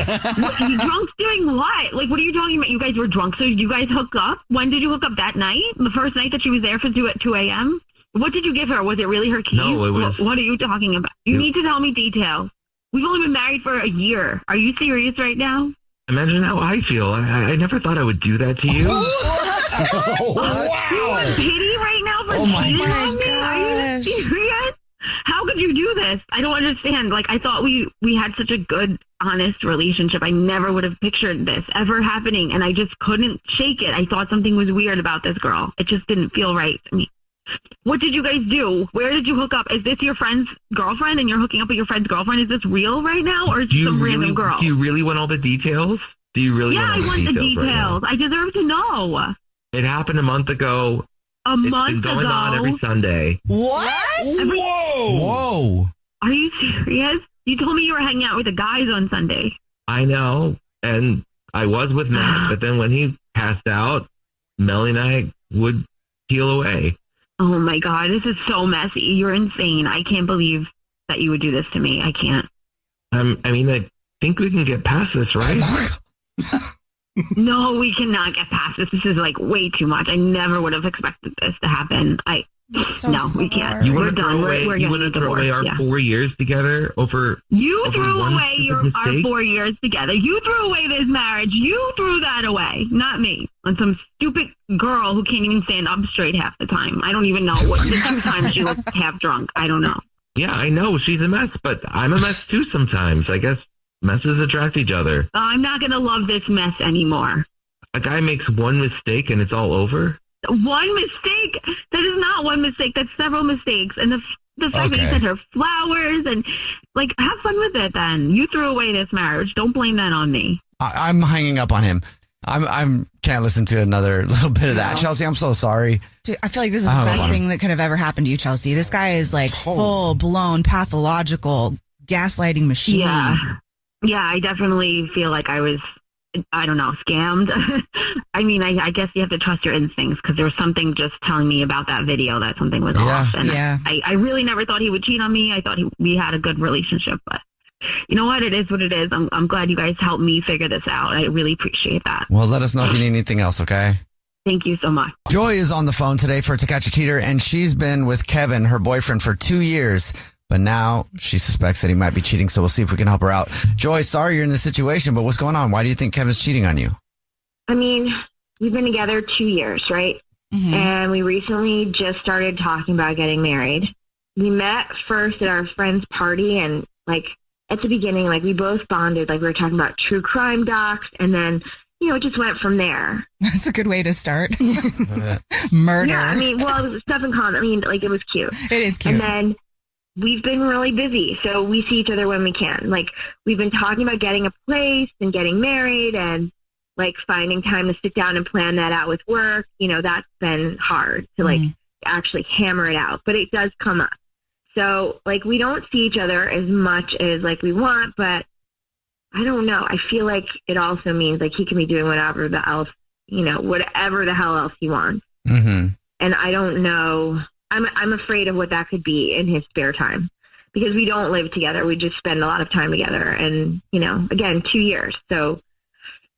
Drunk doing what? Like, what are you talking about? You guys were drunk, so did you guys hook up? When did you hook up? That night? The first night that she was there for 2 a.m.? What did you give her? Was it really her keys? No, it was... What are you talking about? You need to tell me details. We've only been married for a year. Are you serious right now? Imagine how I feel. I never thought I would do that to you. Wow. You want pity right now for cheating on me? Are you serious? How could you do this? I don't understand. Like, I thought we had such a good, honest relationship. I never would have pictured this ever happening, and I just couldn't shake it. I thought something was weird about this girl. It just didn't feel right to me. What did you guys do? Where did you hook up? Is this your friend's girlfriend and you're hooking up with your friend's girlfriend? Is this real right now or is it some random girl? Do you really want all the details? Do you really want all the details? Yeah, I want the details. Right, I deserve to know. It happened a month ago. It's been going on every Sunday. What? Whoa. Are you serious? You told me you were hanging out with the guys on Sunday. I know. And I was with Matt, but then when he passed out, Melly and I would peel away. Oh my God, this is so messy. You're insane. I can't believe that you would do this to me. I can't. I mean, I think we can get past this, right? No, we cannot get past this. This is like way too much. I never would have expected this to happen. We can't. We're done. You want to throw away our 4 years together over? You threw away our 4 years together. You threw away this marriage. You threw that away, not me. On some stupid girl who can't even stand up straight half the time. I don't even know what. Sometimes she looks half drunk. I don't know. Yeah, I know she's a mess, but I'm a mess too sometimes. I guess messes attract each other. I'm not gonna love this mess anymore. A guy makes one mistake and it's all over. One mistake? That is not one mistake. That's several mistakes. And the fact that you sent her flowers and like, have fun with it. Then you threw away this marriage. Don't blame that on me. I'm hanging up on him. I'm can't listen to another little bit of that. Chelsea, I'm so sorry. Dude, I feel like this is the best thing that could have ever happened to you, Chelsea. This guy is like full blown pathological gaslighting machine. Yeah, I definitely feel like I was, I don't know, scammed. I mean, I guess you have to trust your instincts because there was something just telling me about that video that something was off. And I really never thought he would cheat on me. I thought we had a good relationship, but you know what? It is what it is. I'm glad you guys helped me figure this out. I really appreciate that. Well, let us know if you need anything else, okay? Thank you so much. Joy is on the phone today for To Catch a Cheater, and she's been with Kevin, her boyfriend, for 2 years. But now she suspects that he might be cheating, so we'll see if we can help her out. Joy, sorry you're in this situation, but what's going on? Why do you think Kevin's cheating on you? I mean, we've been together 2 years, right? Mm-hmm. And we recently just started talking about getting married. We met first at our friend's party, and like at the beginning, like we both bonded, like we were talking about true crime docs, and then, you know, it just went from there. That's a good way to start. Murder. Yeah, I mean, well, it was stuff in common. I mean, like it was cute. It is cute. And then we've been really busy, so we see each other when we can. Like, we've been talking about getting a place and getting married and, like, finding time to sit down and plan that out with work. You know, that's been hard to, like, actually hammer it out. But it does come up. So, like, we don't see each other as much as, like, we want, but I don't know. I feel like it also means, like, he can be doing whatever the hell else he wants. Mm-hmm. And I don't know. I'm afraid of what that could be in his spare time, because we don't live together. We just spend a lot of time together, and, you know, again, 2 years. So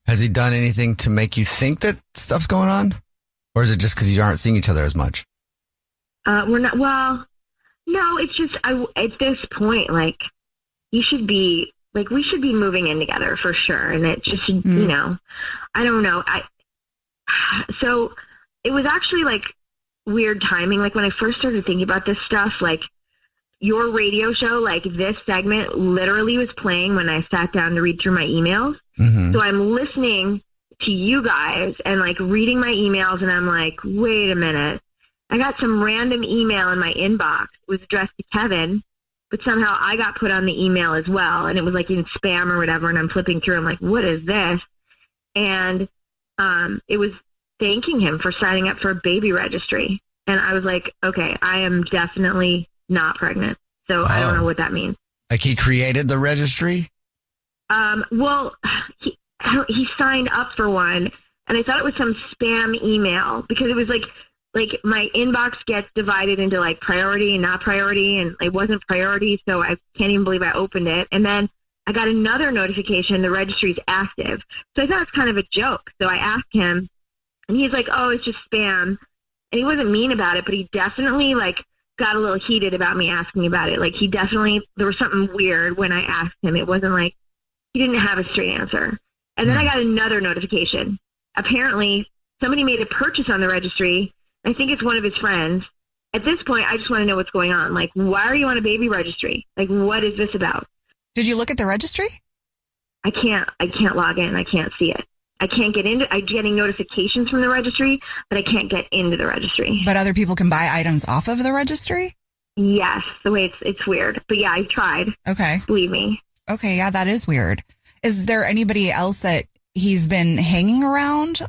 has he done anything to make you think that stuff's going on, or is it just because you aren't seeing each other as much? We're not. Well, no, it's just at this point, like, we should be moving in together for sure. And it just, you know, I don't know. So it was actually like weird timing. Like when I first started thinking about this stuff, like your radio show, like this segment literally was playing when I sat down to read through my emails. Mm-hmm. So I'm listening to you guys and like reading my emails, and I'm like, wait a minute. I got some random email in my inbox. It was addressed to Kevin, but somehow I got put on the email as well. And it was like in spam or whatever. And I'm flipping through. I'm like, what is this? And it was thanking him for signing up for a baby registry. And I was like, okay, I am definitely not pregnant. So I don't know what that means. Like he created the registry? Well, he signed up for one, and I thought it was some spam email, because it was like my inbox gets divided into like priority and not priority, and it wasn't priority. So I can't even believe I opened it. And then I got another notification, the registry's active. So I thought it's kind of a joke. So I asked him, and he's like, oh, it's just spam. And he wasn't mean about it, but he definitely like got a little heated about me asking about it. Like there was something weird when I asked him. It wasn't like, he didn't have a straight answer. And then I got another notification. Apparently somebody made a purchase on the registry. I think it's one of his friends. At this point, I just want to know what's going on. Like, why are you on a baby registry? Like, what is this about? Did you look at the registry? I can't log in. I can't see it. I can't get into. I'm getting notifications from the registry, but I can't get into the registry. But other people can buy items off of the registry? Yes, the way it's weird. But yeah, I've tried. Okay. Believe me. Okay, yeah, that is weird. Is there anybody else that he's been hanging around?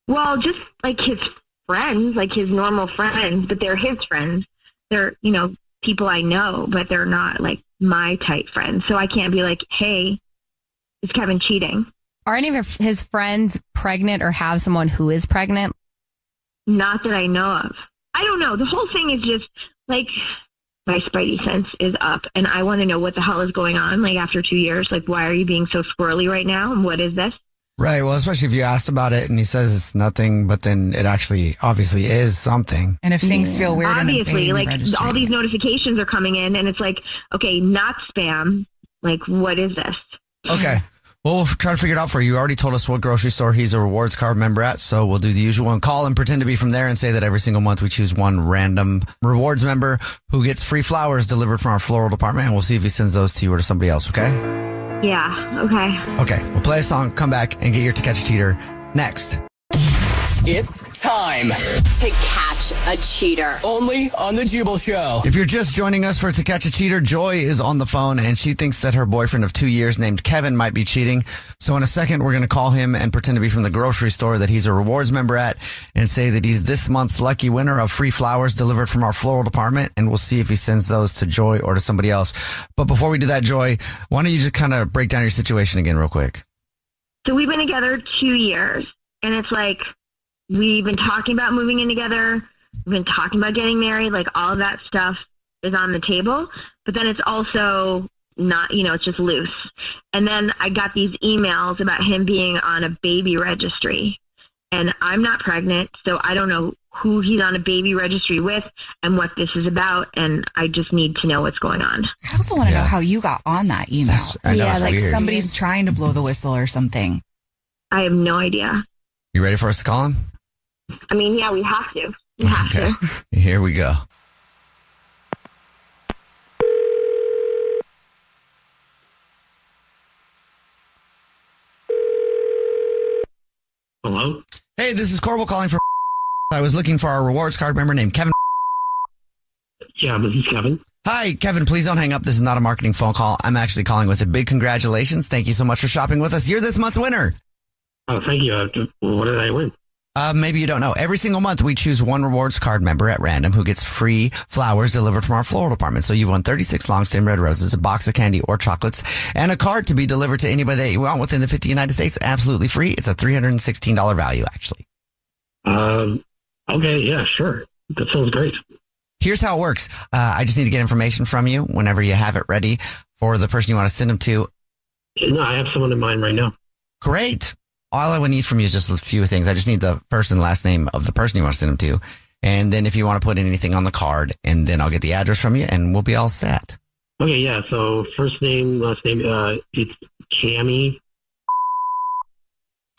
Well, just like his friends, like his normal friends, but they're his friends. They're, you know, people I know, but they're not like my type friends. So I can't be like, hey, is Kevin cheating? Are any of his friends pregnant or have someone who is pregnant? Not that I know of. I don't know. The whole thing is just like my spidey sense is up, and I want to know what the hell is going on. Like after 2 years, like why are you being so squirrely right now? And what is this? Right. Well, especially if you asked about it and he says it's nothing, but then it actually obviously is something. And if things feel weird, obviously, like registry. All these notifications are coming in, and it's like, okay, not spam. Like, what is this? Okay. Well, we'll try to figure it out for you. You already told us what grocery store he's a rewards card member at, so we'll do the usual and call and pretend to be from there and say that every single month we choose one random rewards member who gets free flowers delivered from our floral department, and we'll see if he sends those to you or to somebody else, okay? Yeah, okay. Okay, we'll play a song, come back, and get your To Catch a Cheater next. It's time to catch a cheater. Only on The Jubal Show. If you're just joining us for To Catch a Cheater, Joy is on the phone, and she thinks that her boyfriend of 2 years named Kevin might be cheating. So in a second, we're going to call him and pretend to be from the grocery store that he's a rewards member at and say that he's this month's lucky winner of free flowers delivered from our floral department, and we'll see if he sends those to Joy or to somebody else. But before we do that, Joy, why don't you just kind of break down your situation again real quick? So we've been together 2 years, and it's like, we've been talking about moving in together. We've been talking about getting married. Like all of that stuff is on the table. But then it's also not, it's just loose. And then I got these emails about him being on a baby registry. And I'm not pregnant, so I don't know who he's on a baby registry with and what this is about. And I just need to know what's going on. I also want to know how you got on that email. I know, it's like weird. somebody's trying to blow the whistle or something. I have no idea. You ready for us to call him? I mean, yeah, we have to. We have to. Here we go. Hello? Hey, this is Corbel calling for. I was looking for our rewards card member named Kevin. Yeah, this is Kevin. Hi, Kevin. Please don't hang up. This is not a marketing phone call. I'm actually calling with a big congratulations. Thank you so much for shopping with us. You're this month's winner. Oh, thank you. What did I win? Maybe you don't know. Every single month, we choose one rewards card member at random who gets free flowers delivered from our floral department. So you've won 36 long-stem red roses, a box of candy or chocolates, and a card to be delivered to anybody that you want within the 50 United States. Absolutely free. It's a $316 value, actually. Okay, yeah, sure. That sounds great. Here's how it works. I just need to get information from you whenever you have it ready for the person you want to send them to. No, I have someone in mind right now. Great. All I would need from you is just a few things. I just need the first and last name of the person you want to send them to. And then if you want to put in anything on the card, and then I'll get the address from you and we'll be all set. Okay, yeah. So first name, last name, it's Cammy.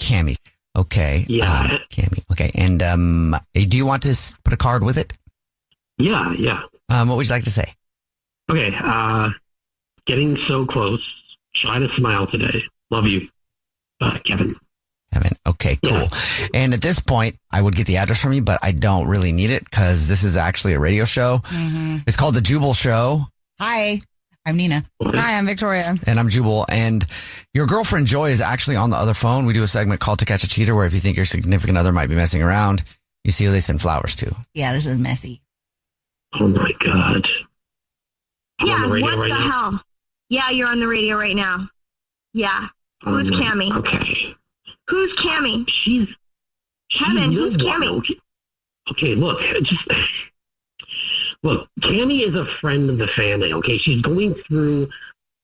Cammy. Okay. Yeah. Cammy. Okay. And do you want to put a card with it? Yeah. What would you like to say? Okay. Getting so close. Try to smile today. Love you. Kevin. Okay, cool. Yeah. And at this point, I would get the address from you, but I don't really need it because this is actually a radio show. Mm-hmm. It's called The Jubal Show. Hi, I'm Nina. Hi, I'm Victoria. And I'm Jubal. And your girlfriend Joy is actually on the other phone. We do a segment called To Catch a Cheater where if you think your significant other might be messing around, you see who they send flowers to. Yeah, this is messy. Oh my God. Yeah, what the hell? Yeah, you're on the radio right now. Yeah. Who's Cammy? Okay. Who's Cammy? She's Kevin, who's Cammy? Okay, look, Cammy is a friend of the family, okay? She's going through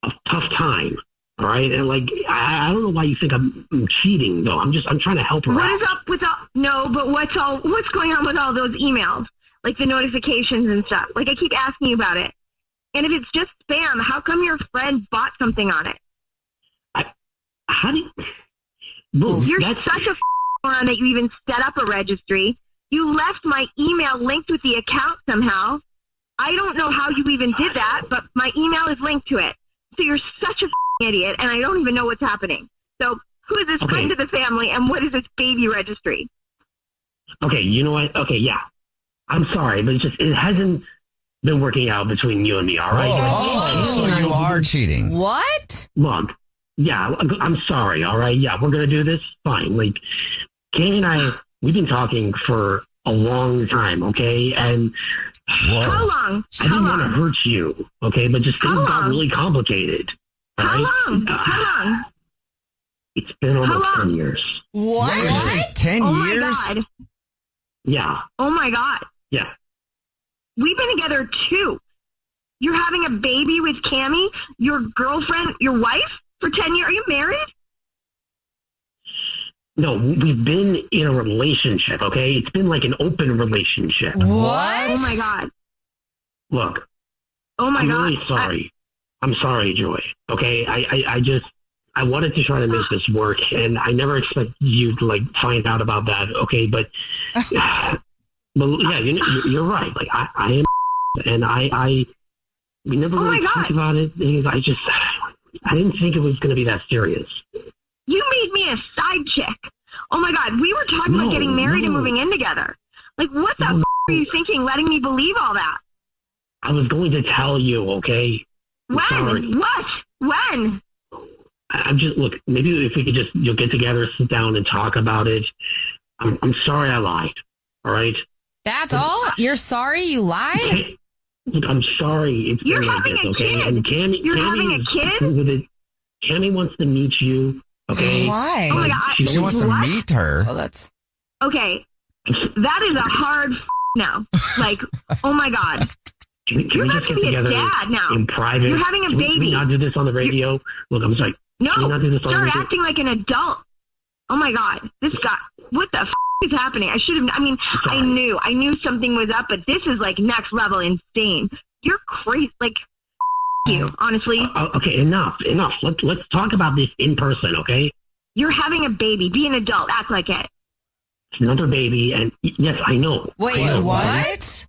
a tough time, all right? And I don't know why you think I'm cheating, though. I'm trying to help her out. What is up with what's going on with all those emails? Like the notifications and stuff. Like I keep asking you about it. And if it's just spam, how come your friend bought something on it? How do you... You're such a moron that you even set up a registry. You left my email linked with the account somehow. I don't know how you even did that, but my email is linked to it. So you're such a idiot, and I don't even know what's happening. So who is this friend of the family, and what is this baby registry? Okay, you know what? Okay, yeah. I'm sorry, but it hasn't been working out between you and me, all right? So you are cheating. What? Look. Yeah, I'm sorry, all right? Yeah, we're going to do this? Fine. Kay and I, we've been talking for a long time, okay? And how long? I didn't want to hurt you, okay? But just things got really complicated. All right? How long? It's been almost 10 years. What? 10 years? My God. Yeah. Oh, my God. Yeah. We've been together, too. You're having a baby with Cammy, your girlfriend, your wife? For 10 years? Are you married? No, we've been in a relationship, okay? It's been like an open relationship. What? Oh, my God. Look. Oh, my God. I'm really sorry. I'm sorry, Joy, okay? I wanted to try to make this work, and I never expected you to, find out about that, okay? But yeah, you're right. I am, and we never really talked about it. I didn't think it was going to be that serious. You made me a side chick. Oh, my God. We were talking about getting married and moving in together. What the f*** are you thinking, letting me believe all that? I was going to tell you, okay? When? Sorry. What? When? I'm just, look, maybe if we could just get together, sit down and talk about it. I'm sorry I lied, all right? That's all? You're sorry you lied? Look, I'm sorry. You're having a kid. And You're having a kid? Cammy wants to meet you. Okay. Why? Oh my God. She wants to meet her. Oh, that's okay. That is a hard no. Oh my God. Can we just get be a together dad now. in private? You're having a baby. Can we not do this on the radio? Look, I'm sorry. No, can we not do this on the start radio? acting like an adult. Oh my God, this guy! What the is happening? I should have. I mean, I knew something was up, but this is like next level insane. You're crazy. Like you, honestly. Okay, enough. Let's talk about this in person, okay? You're having a baby. Be an adult. Act like it. It's another baby, and yes, I know. Wait, what?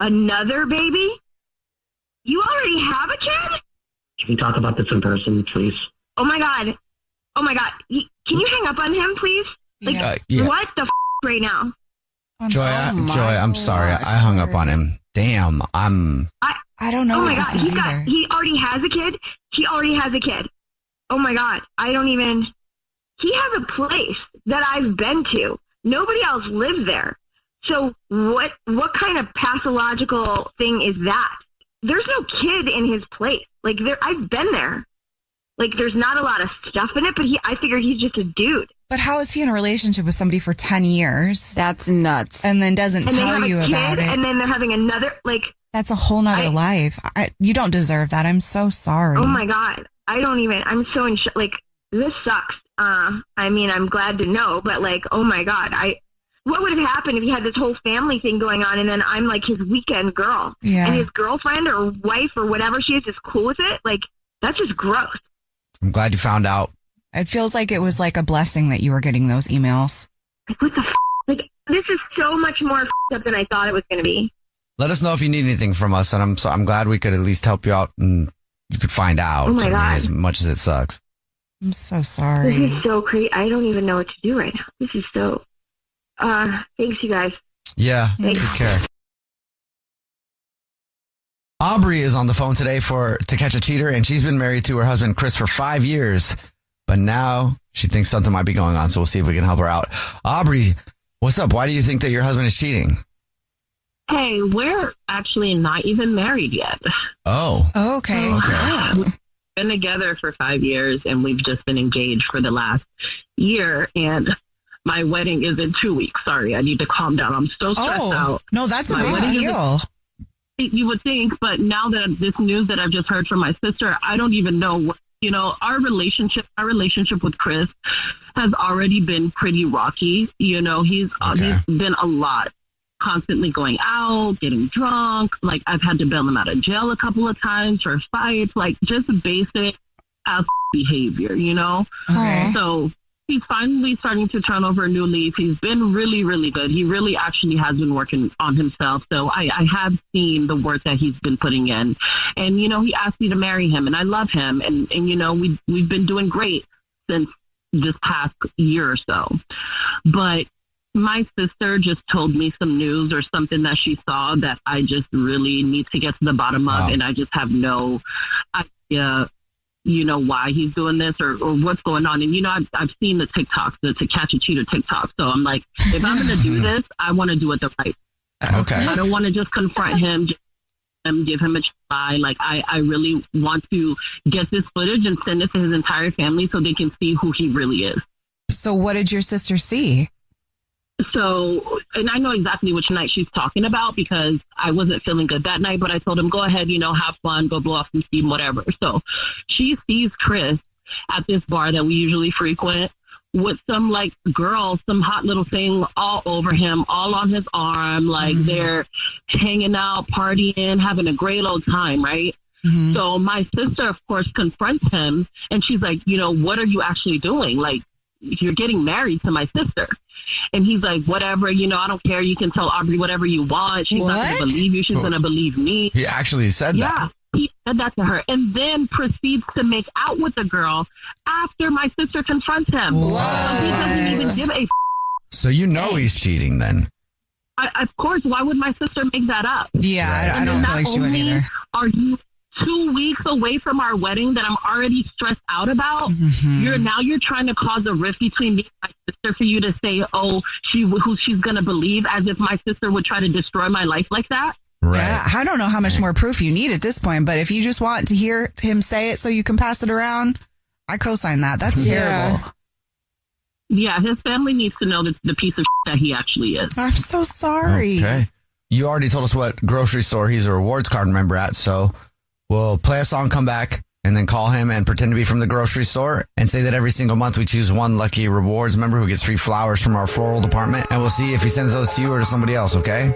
Another baby? You already have a kid? Can we talk about this in person, please? Oh my God. Can you hang up on him, please? Like, what the right now? Joy, I'm sorry. I hung up on him. Damn, I don't know. Oh my what God, this is either. he already has a kid. Oh my God, he has a place that I've been to. Nobody else lives there. So what kind of pathological thing is that? There's no kid in his place. Like I've been there. Like there's not a lot of stuff in it, but I figured he's just a dude. But how is he in a relationship with somebody for 10 years? That's nuts. And then doesn't tell you about it. And then they're having another, that's a whole nother life. You don't deserve that. I'm so sorry. Oh my God. I'm so in shock. Like, this sucks. I'm glad to know, but oh my God, what would have happened if he had this whole family thing going on and then I'm like his weekend girl and his girlfriend or wife or whatever she is cool with it? Like, that's just gross. I'm glad you found out. It feels like it was like a blessing that you were getting those emails. Like, what the Like, this is so much more up than I thought it was going to be. Let us know if you need anything from us, and I'm glad we could at least help you out and you could find out. Oh my God. As much as it sucks. I'm so sorry. This is so crazy. I don't even know what to do right now. This is so... thanks, you guys. Yeah, Thanks. take care. Aubrey is on the phone today to catch a cheater, and she's been married to her husband, Chris, for 5 years. But now she thinks something might be going on, so we'll see if we can help her out. Aubrey, what's up? Why do you think that your husband is cheating? Hey, we're actually not even married yet. Oh. Okay. We've been together for 5 years, and we've just been engaged for the last year, and my wedding is in 2 weeks. Sorry, I need to calm down. I'm so stressed out. No, that's a big deal. You would think, but now that this news that I've just heard from my sister, I don't even know what, our relationship with Chris has already been pretty rocky. He's been a lot, constantly going out, getting drunk. Like, I've had to bail him out of jail a couple of times for fights, like just basic ass behavior, Okay. So he's finally starting to turn over a new leaf. He's been really, really good. He really actually has been working on himself. So I have seen the work that he's been putting in. And, he asked me to marry him, and I love him. And we've been doing great since this past year or so. But my sister just told me some news or something that she saw that I just really need to get to the bottom of. Wow. And I just have no idea why he's doing this or what's going on. And, I've seen the TikToks, the To Catch a Cheater TikTok. So I'm like, if I'm going to do this, I want to do it the right way. Okay. I don't want to just confront him and give him a try. Like, I really want to get this footage and send it to his entire family so they can see who he really is. So what did your sister see? So, and I know exactly which night she's talking about because I wasn't feeling good that night, but I told him, go ahead, have fun, go blow off some steam, whatever. So she sees Chris at this bar that we usually frequent with some girl, some hot little thing all over him, all on his arm, like they're hanging out, partying, having a great old time, right? Mm-hmm. So my sister, of course, confronts him and she's like, what are you actually doing? Like, you're getting married to my sister. And he's like, whatever, I don't care. You can tell Aubrey whatever you want. She's not going to believe you. She's going to believe me. He actually said that. Yeah, he said that to her. And then proceeds to make out with the girl after my sister confronts him. Wow. So he doesn't even give a So he's cheating then. Of course, why would my sister make that up? Yeah, I don't feel like she would either. Are you 2 weeks away from our wedding that I'm already stressed out about? Mm-hmm. You're trying to cause a rift between me and my sister for you to say, oh, who she's going to believe, as if my sister would try to destroy my life like that. Right. Yeah, I don't know how much more proof you need at this point, but if you just want to hear him say it so you can pass it around, I co-sign that. That's terrible. Yeah, his family needs to know the piece of that he actually is. I'm so sorry. Okay. you already told us what grocery store he's a rewards card member at, so we'll play a song, come back, and then call him and pretend to be from the grocery store and say that every single month we choose one lucky rewards member who gets free flowers from our floral department, and we'll see if he sends those to you or to somebody else, okay?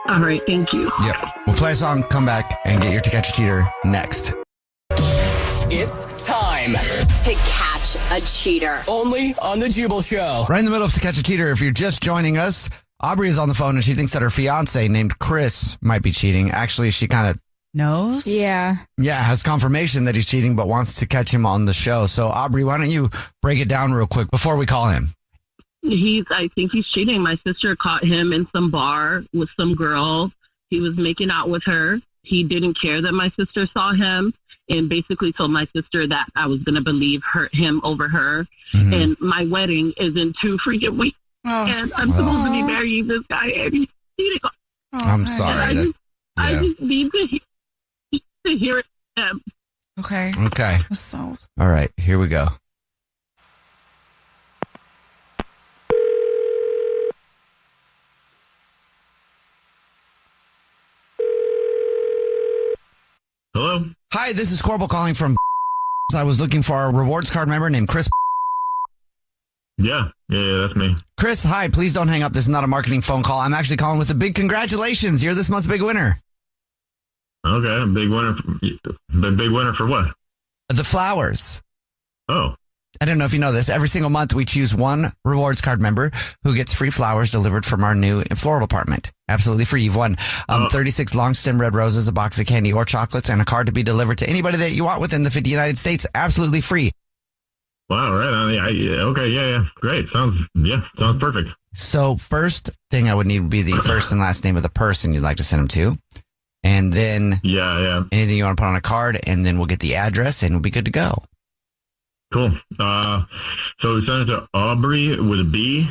All right, thank you. Yep. We'll play a song, come back, and get your To Catch a Cheater next. It's time to catch a cheater. Only on the Jubal Show. Right in the middle of To Catch a Cheater, if you're just joining us, Aubrey is on the phone and she thinks that her fiance named Chris might be cheating. Actually, she kind of knows. Yeah, has confirmation that he's cheating, but wants to catch him on the show. So, Aubrey, why don't you break it down real quick before we call him? I think he's cheating. My sister caught him in some bar with some girl. He was making out with her. He didn't care that my sister saw him and basically told my sister that I was going to believe him over her. Mm-hmm. And my wedding is in 2 freaking weeks. And I'm supposed to be marrying this guy and he's cheating. I'm sorry. I just need to hear it from him. Okay. So. All right, here we go. Hello? Hi, this is Corbel calling from I was looking for a rewards card member named Chris. Yeah, that's me. Chris, hi, please don't hang up. This is not a marketing phone call. I'm actually calling with a big congratulations. You're this month's big winner. Okay, big winner. Big winner for what? The flowers. Oh. I don't know if you know this. Every single month, we choose one rewards card member who gets free flowers delivered from our new floral department. Absolutely free. You've won 36 long stem red roses, a box of candy or chocolates, and a card to be delivered to anybody that you want within the 50 United States. Absolutely free. Wow, right. Okay, yeah. Great. Sounds perfect. So first thing I would need would be the first and last name of the person you'd like to send them to. And then anything you want to put on a card, and then we'll get the address and we'll be good to go. Cool. So we send it to Aubrey with a B.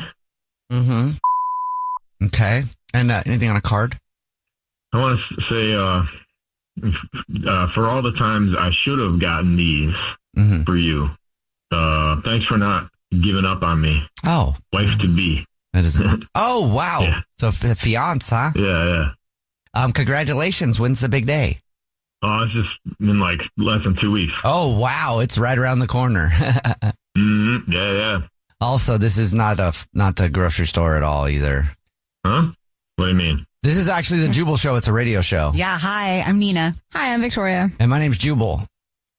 Mm-hmm. Okay. And anything on a card? I want to say, for all the times I should have gotten these for you, thanks for not giving up on me. Oh. Wife to be. That is it. Oh, wow. Yeah. So fiance, huh? Yeah. Congratulations. When's the big day? Oh, it's just in like less than 2 weeks. Oh, wow. It's right around the corner. Yeah. Also, this is not the grocery store at all either. Huh? What do you mean? This is actually the Jubal Show. It's a radio show. Yeah. Hi, I'm Nina. Hi, I'm Victoria. And my name's Jubal.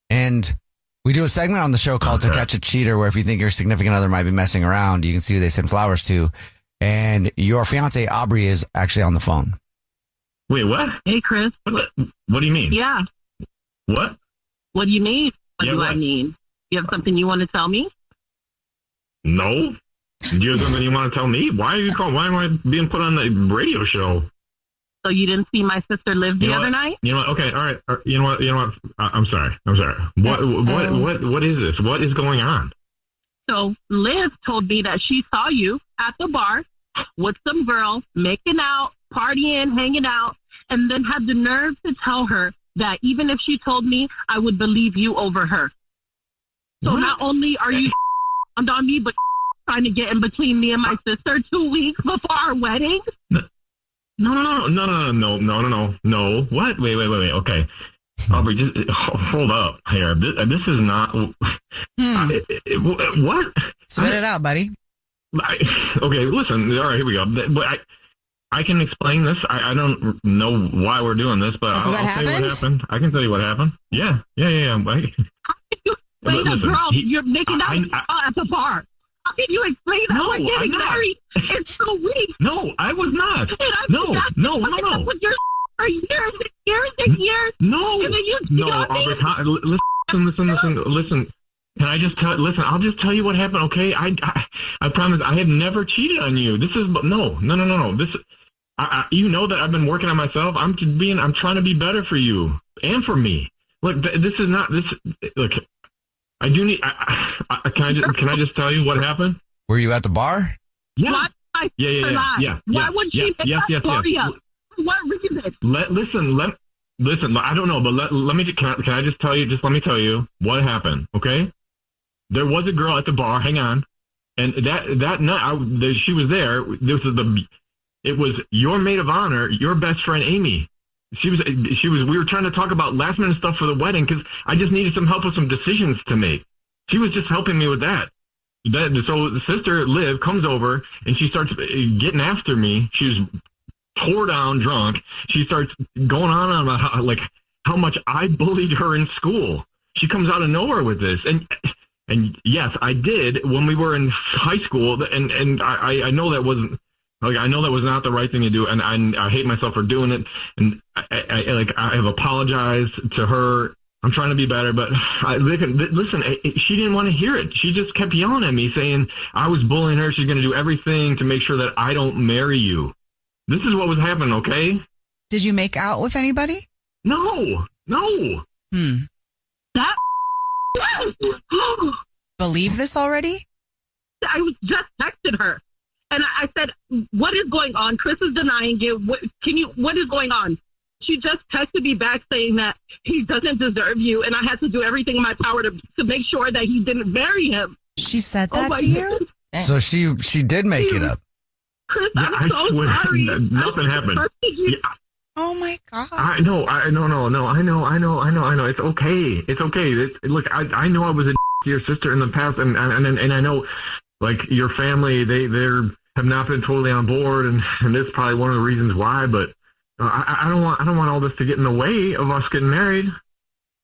And we do a segment on the show called To Catch a Cheater, where if you think your significant other might be messing around, you can see who they send flowers to. And your fiance, Aubrey, is actually on the phone. Wait, what? Hey, Chris. What do you mean? Yeah. What? What do you mean? What I mean? You have something you want to tell me? No. Do you have something you want to tell me? Why are you calling? Why am I being put on the radio show? So you didn't see my sister live the other night? You know what? Okay, all right. You know what? I'm sorry. What is this? What is going on? So Liz told me that she saw you at the bar with some girl making out, partying, hanging out, and then had the nerve to tell her that even if she told me, I would believe you over her. So not only are you on me, but trying to get in between me and my sister 2 weeks before our wedding? No. What? Wait. Okay. Aubrey, just hold up here. This is not. What? Spit it out, buddy. Okay, listen. All right, here we go. But I can explain this. I don't know why we're doing this, but I'll tell you what happened. I can tell you what happened. Yeah. Wait, girl, you're making out at the bar. How can you explain that we're getting married in 2 weeks? No, I was not. No. With your for years and years. No. And then you Aubrey, listen. Can I just tell? Listen, I'll just tell you what happened. Okay, I promise. I have never cheated on you. This is no. This, you know that I've been working on myself. I'm trying to be better for you and for me. Look, this is not this. Look, I do need. Can I just tell you what happened? Were you at the bar? Yeah. Yeah. Why would she make that story up? What reason? Listen. I don't know, but let me. Can I just tell you? Just let me tell you what happened. Okay. There was a girl at the bar. Hang on. And that night she was there. This is It was your maid of honor, your best friend, Amy. We were trying to talk about last minute stuff for the wedding because I just needed some help with some decisions to make. She was just helping me with that. So the sister, Liv, comes over and she starts getting after me. She's tore down, drunk. She starts going on about how much I bullied her in school. She comes out of nowhere with this. And yes, I did when we were in high school. And I know that wasn't, I know that was not the right thing to do. And I hate myself for doing it. And I have apologized to her. I'm trying to be better, but listen, she didn't want to hear it. She just kept yelling at me saying I was bullying her. She's going to do everything to make sure that I don't marry you. This is what was happening, okay? Did you make out with anybody? No. That Believe this already? I was just texting her. And I said, what is going on? Chris is denying it. What is going on? She just texted me back saying that he doesn't deserve you, and I had to do everything in my power to make sure that he didn't marry him. She said that to you? So she did make it up. Chris, I'm so sorry. Nothing happened. Oh my God. I know. It's okay. Look, I know I was a to your sister in the past, and I know, like, your family, they have not been totally on board, and this is probably one of the reasons why, but I don't want all this to get in the way of us getting married.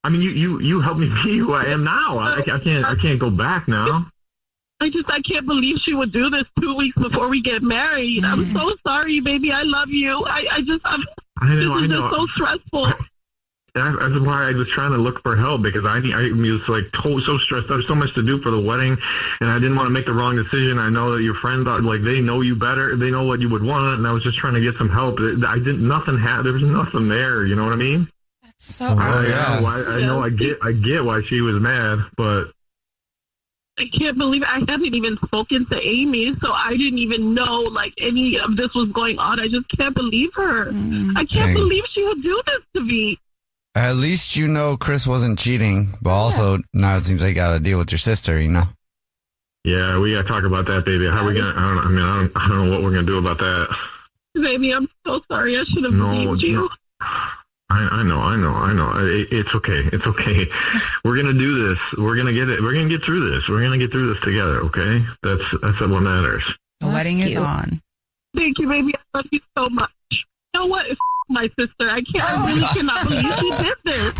I mean, you helped me be who I am now. I can't go back now. I can't believe she would do this 2 weeks before we get married. I'm so sorry, baby. I love you. I know. This is just so stressful. That's why I was trying to look for help, because I was like so stressed. There's so much to do for the wedding, and I didn't want to make the wrong decision. I know that your friends are like, they know you better. They know what you would want, and I was just trying to get some help. There was nothing there. You know what I mean? That's so obvious. I know. I get why she was mad, but I can't believe it. I haven't even spoken to Amy, so I didn't even know like any of this was going on. I just can't believe her. I can't believe she would do this to me. At least you know Chris wasn't cheating, but also now it seems like you got to deal with your sister, you know? Yeah, we got to talk about that, baby. How are we going to, I don't know what we're going to do about that. Baby, I'm so sorry. I should have believed you. I know. It's okay. We're going to do this. We're going to get it. We're going to get through this. We're going to get through this together, okay? That's what matters. The wedding is on. Thank you, baby. I love you so much. You know what? It's my sister. I really cannot believe she did this.